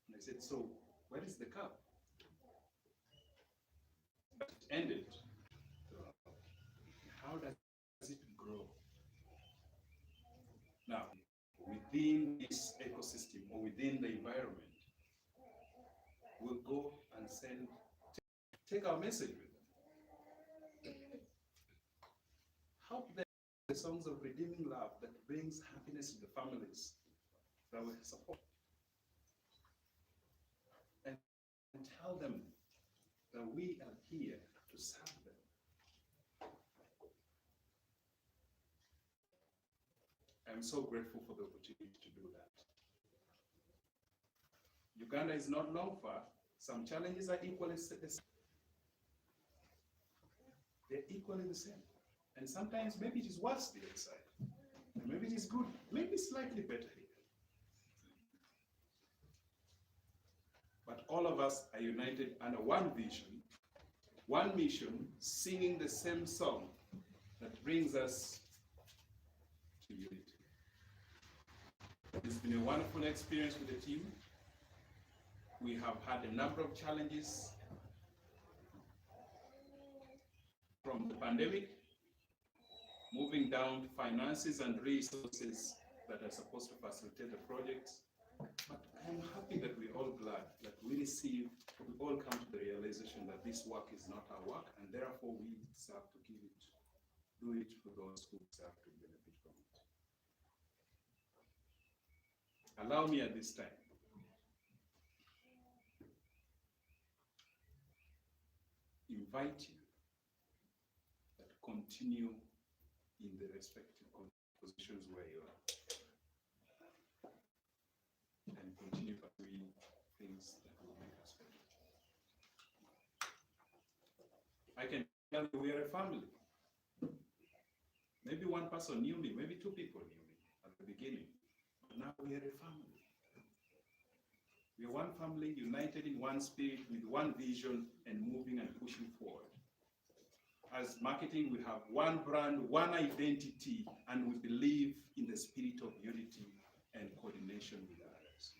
And I said, so where is the cup? But it ended. How does it grow? Now, within this ecosystem or within the environment, we'll go and take our message with them. Help them with the songs of redeeming love that brings happiness to the families that we support. And tell them that we are here to serve them. I'm so grateful for the opportunity to do that. Uganda is not long far. Some challenges are equally the same. They're equally the same. And sometimes maybe it is worse the other side. And maybe it is good, maybe slightly better here. But all of us are united under one vision, one mission, singing the same song that brings us to unity. It's been a wonderful experience with the team. We have had a number of challenges from the pandemic, moving down to finances and resources that are supposed to facilitate the projects. But I'm happy that we're all glad that we all come to the realization that this work is not our work, and therefore we deserve to do it for those who deserve to benefit from it. Allow me at this time invite you that continue in the respective positions where you are and continue pursuing things that will make us better. I can tell you we are a family. Maybe one person knew me, maybe two people knew me at the beginning, but now we are a family. We are one family united in one spirit with one vision and moving and pushing forward. as marketing, we have one brand, one identity, and we believe in the spirit of unity and coordination with others.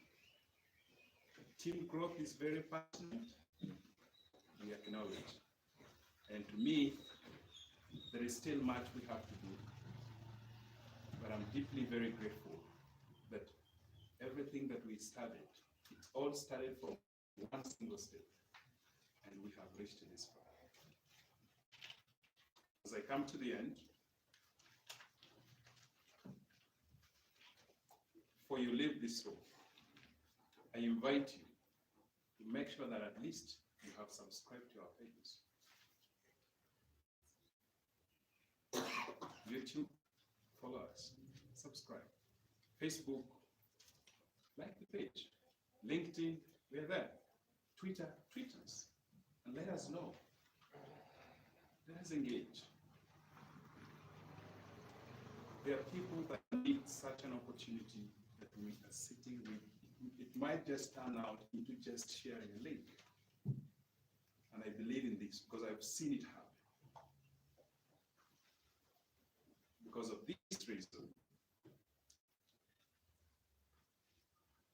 Team growth is very passionate, we acknowledge. And to me, there is still much we have to do. But I'm deeply very grateful that everything that we started, it all started from one single step, and we have reached this far. As I come to the end, before you leave this room, I invite you to make sure that at least you have subscribed to our pages. YouTube, follow us, subscribe. Facebook, like the page. LinkedIn, we're there. Twitter, tweet us, and let us know. Let us engage. There are people that need such an opportunity that we are sitting with. It might just turn out into just sharing a link. And I believe in this because I've seen it happen. Because of this reason,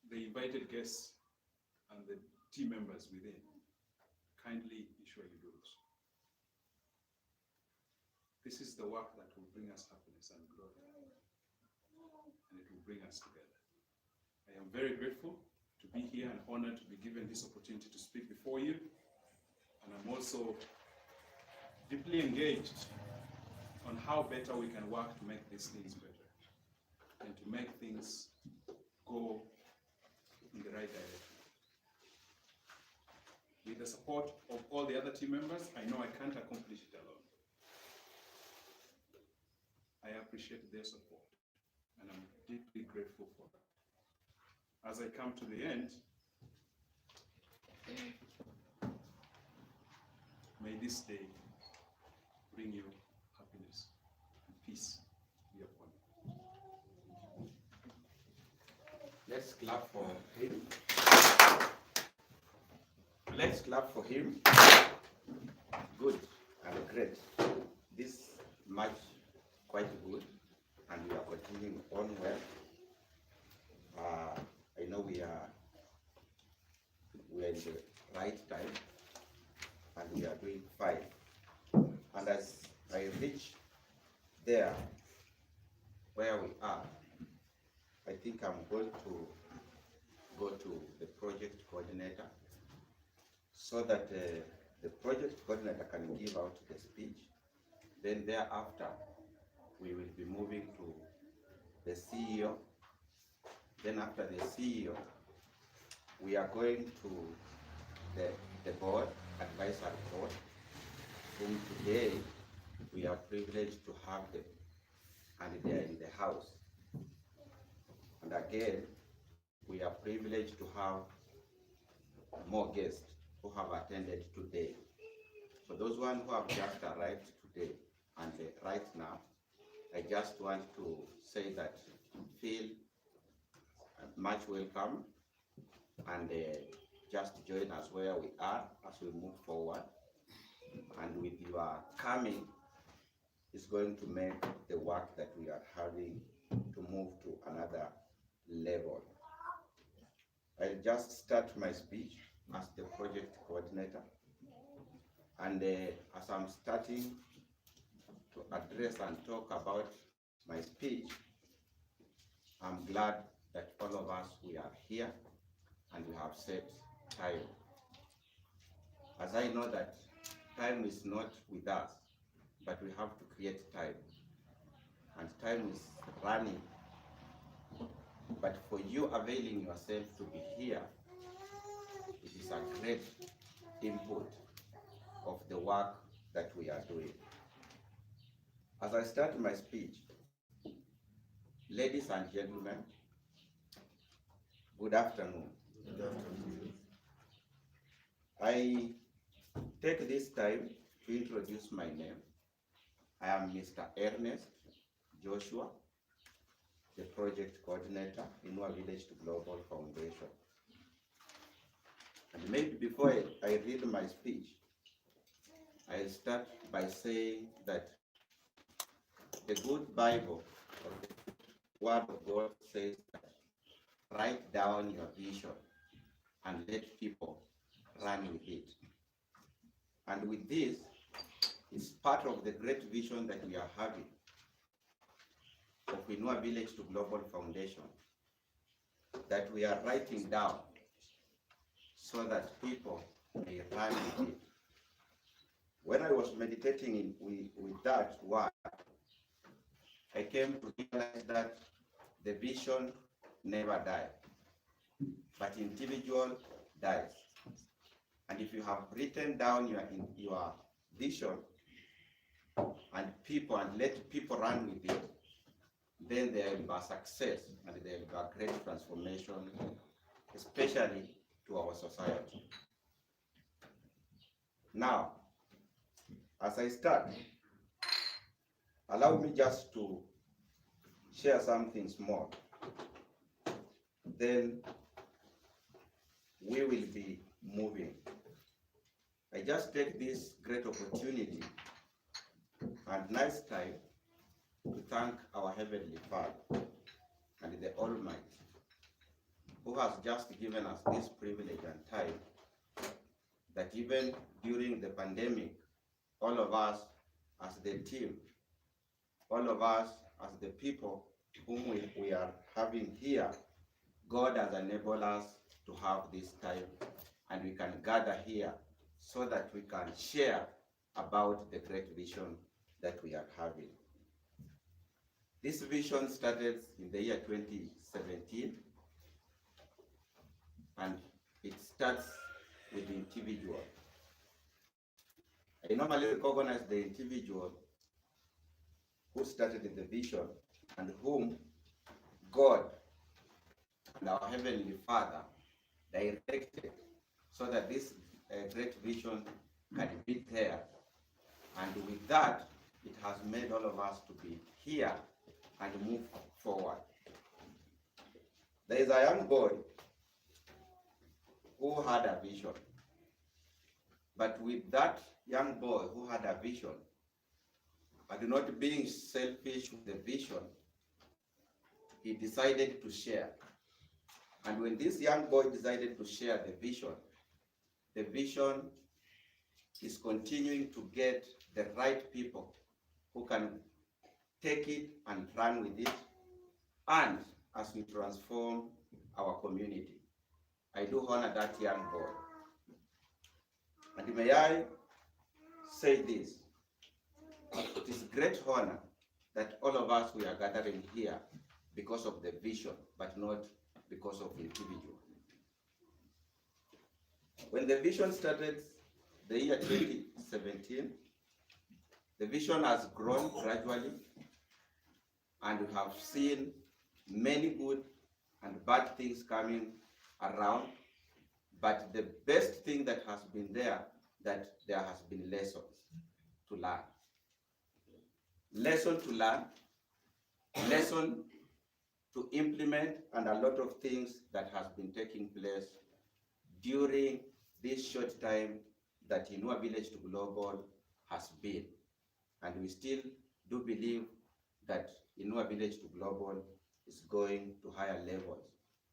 the invited guests and the team members within kindly ensure you do so. This is the work that will bring us happiness and growth, and it will bring us together. I am very grateful to be here and honored to be given this opportunity to speak before you, and I'm also deeply engaged on how better we can work to make these things better and to make things go in the right direction. With the support of all the other team members, I know I can't accomplish it alone. I appreciate their support, and I'm deeply grateful for that. As I come to the end, may this day bring you happiness and peace be upon you. Let's clap for him. Let's clap for him. Good and great. This match quite good, and we are continuing on well. I know we are in the right time, and we are doing fine. And as I reach there where we are, I think I'm going to go to the project coordinator so that the project coordinator can give out the speech. Then thereafter, we will be moving to the CEO. Then after the CEO, we are going to the board, advisory board, whom today we are privileged to have them, and they are in the house. And again, we are privileged to have more guests who have attended today. For those ones who have just arrived today and right now, I just want to say that feel much welcome, and just join us where we are as we move forward. And with your coming, is going to make the work that we are having to move to another level. I'll just start my speech as the project coordinator. And as I'm starting to address and talk about my speech, I'm glad that all of us, we are here and we have set time. As I know that time is not with us, but we have to create time. And time is running. But for you availing yourself to be here, it is a great input of the work that we are doing. As I start my speech, ladies and gentlemen, good afternoon. Good afternoon. I take this time to introduce my name. I am Mr. Ernest Joshua, the project coordinator in Inua Village to Global Foundation. And maybe before I read my speech, I'll start by saying that the good Bible, or the Word of God, says that write down your vision and let people run with it. And with this, it's part of the great vision that we are having of Inua Village to Global Foundation, that we are writing down so that people may run with it. When I was meditating with that word, I came to realize that the vision never dies, but individual dies. And if you have written down your vision and let people run with it, then there will be a success and there will be a great transformation, especially to our society. Now, as I start, allow me just to share something small. Then we will be moving. I just take this great opportunity and nice time to thank our Heavenly Father and the Almighty, who has just given us this privilege and time, that even during the pandemic, all of us as the team, all of us as the people whom we are having here, God has enabled us to have this time, and we can gather here so that we can share about the great vision that we are having. This vision started in the year 2017, and it starts with the individual. I normally recognize the individual who started the vision and whom God and our Heavenly Father directed so that this great vision can be there. And with that, it has made all of us to be here and move forward. There is a young boy who had a vision. But with that young boy who had a vision, and not being selfish with the vision, he decided to share. And when this young boy decided to share the vision is continuing to get the right people who can take it and run with it, and as we transform our community. I do honor that young boy. And may I say this, it is great honor that all of us we are gathering here because of the vision, but not because of individual. When the vision started the year 2017, the vision has grown gradually, and we have seen many good and bad things coming around. But the best thing that has been there, that there has been lessons to learn. Lesson to learn, lesson to implement, and a lot of things that has been taking place during this short time that Inua Village to Global has been. And we still do believe that Inua Village to Global is going to higher levels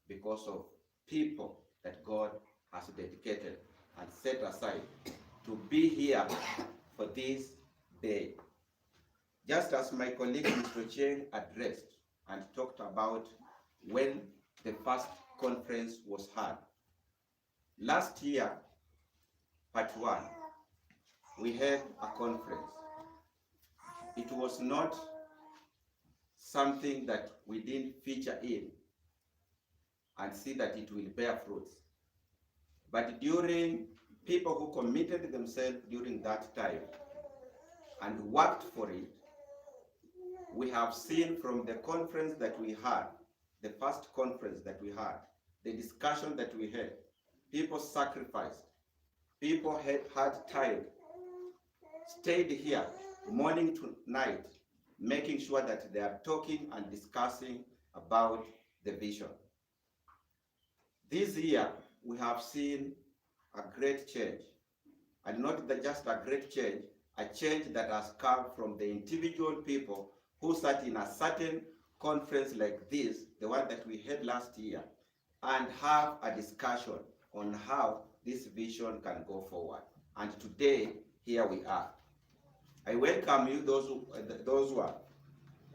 because of people that God has dedicated and set aside to be here for this day. Just as my colleague Mr. Cheng addressed and talked about when the first conference was held. Last year, part 1, we had a conference. It was not something that we didn't feature in and see that it will bear fruits. But during people who committed themselves during that time and worked for it, we have seen from the conference that we had, the first conference that we had, the discussion that we had, people sacrificed, people had time, stayed here morning to night, making sure that they are talking and discussing about the vision. This year, we have seen a great change. and not just a great change, a change that has come from the individual people who sat in a certain conference like this, the one that we had last year, and have a discussion on how this vision can go forward. And today, here we are. I welcome you, those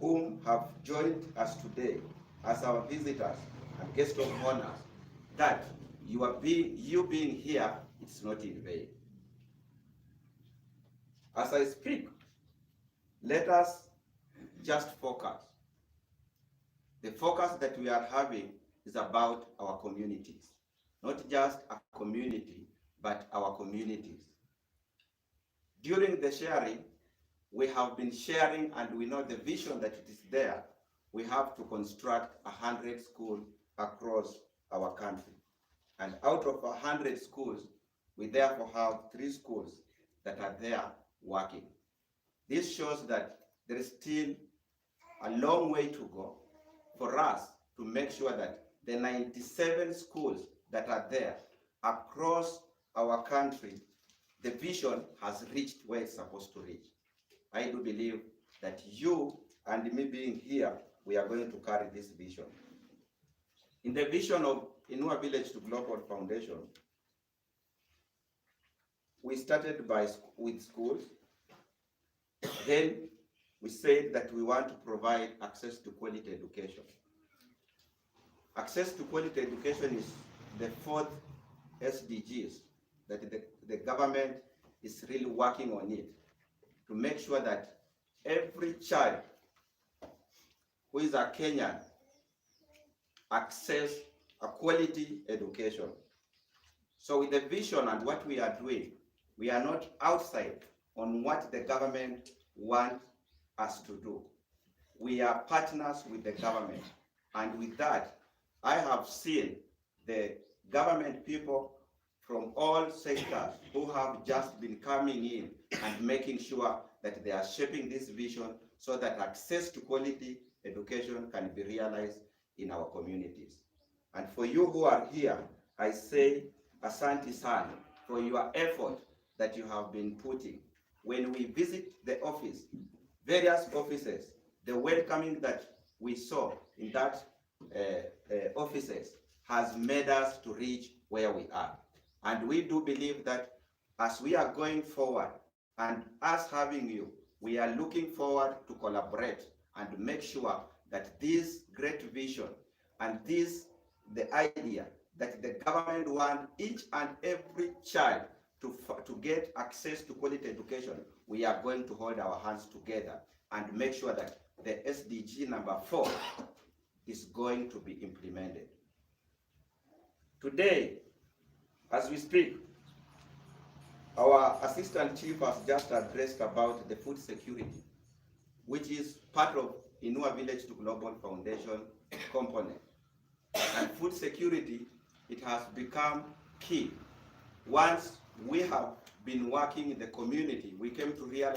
whom have joined us today as our visitors and guests of honor, that you being here, it's not in vain. As I speak, let us just focus. The focus that we are having is about our communities. Not just a community, but our communities. During the sharing, we have been sharing, and we know the vision that it is there. We have to construct 100 schools across our country. And out of 100 schools, we therefore have 3 schools that are there working. This shows that there is still a long way to go for us to make sure that the 97 schools that are there across our country, the vision has reached where it's supposed to reach. I do believe that you and me being here, we are going to carry this vision. In the vision of Inua Village to Global Foundation, we started with schools. Then we said that we want to provide access to quality education. Access to quality education is the 4th SDGs that the government is really working on it, to make sure that every child who is a Kenyan access a quality education. So with the vision and what we are doing, we are not outside on what the government wants us to do. We are partners with the government. And with that, I have seen the government people from all sectors who have just been coming in and making sure that they are shaping this vision so that access to quality education can be realized in our communities. And for you who are here, I say asante sana for your effort that you have been putting. When we visit the office, various offices, the welcoming that we saw in that offices has made us to reach where we are. And we do believe that as we are going forward and us having you, we are looking forward to collaborate and make sure that this great vision and the idea that the government wants each and every child to get access to quality education, we are going to hold our hands together and make sure that the SDG number 4 is going to be implemented. Today, as we speak, our Assistant Chief has just addressed about the food security, which is part of Inua Village to Global Foundation component. And food security, it has become key. Once we have been working in the community, we came to realize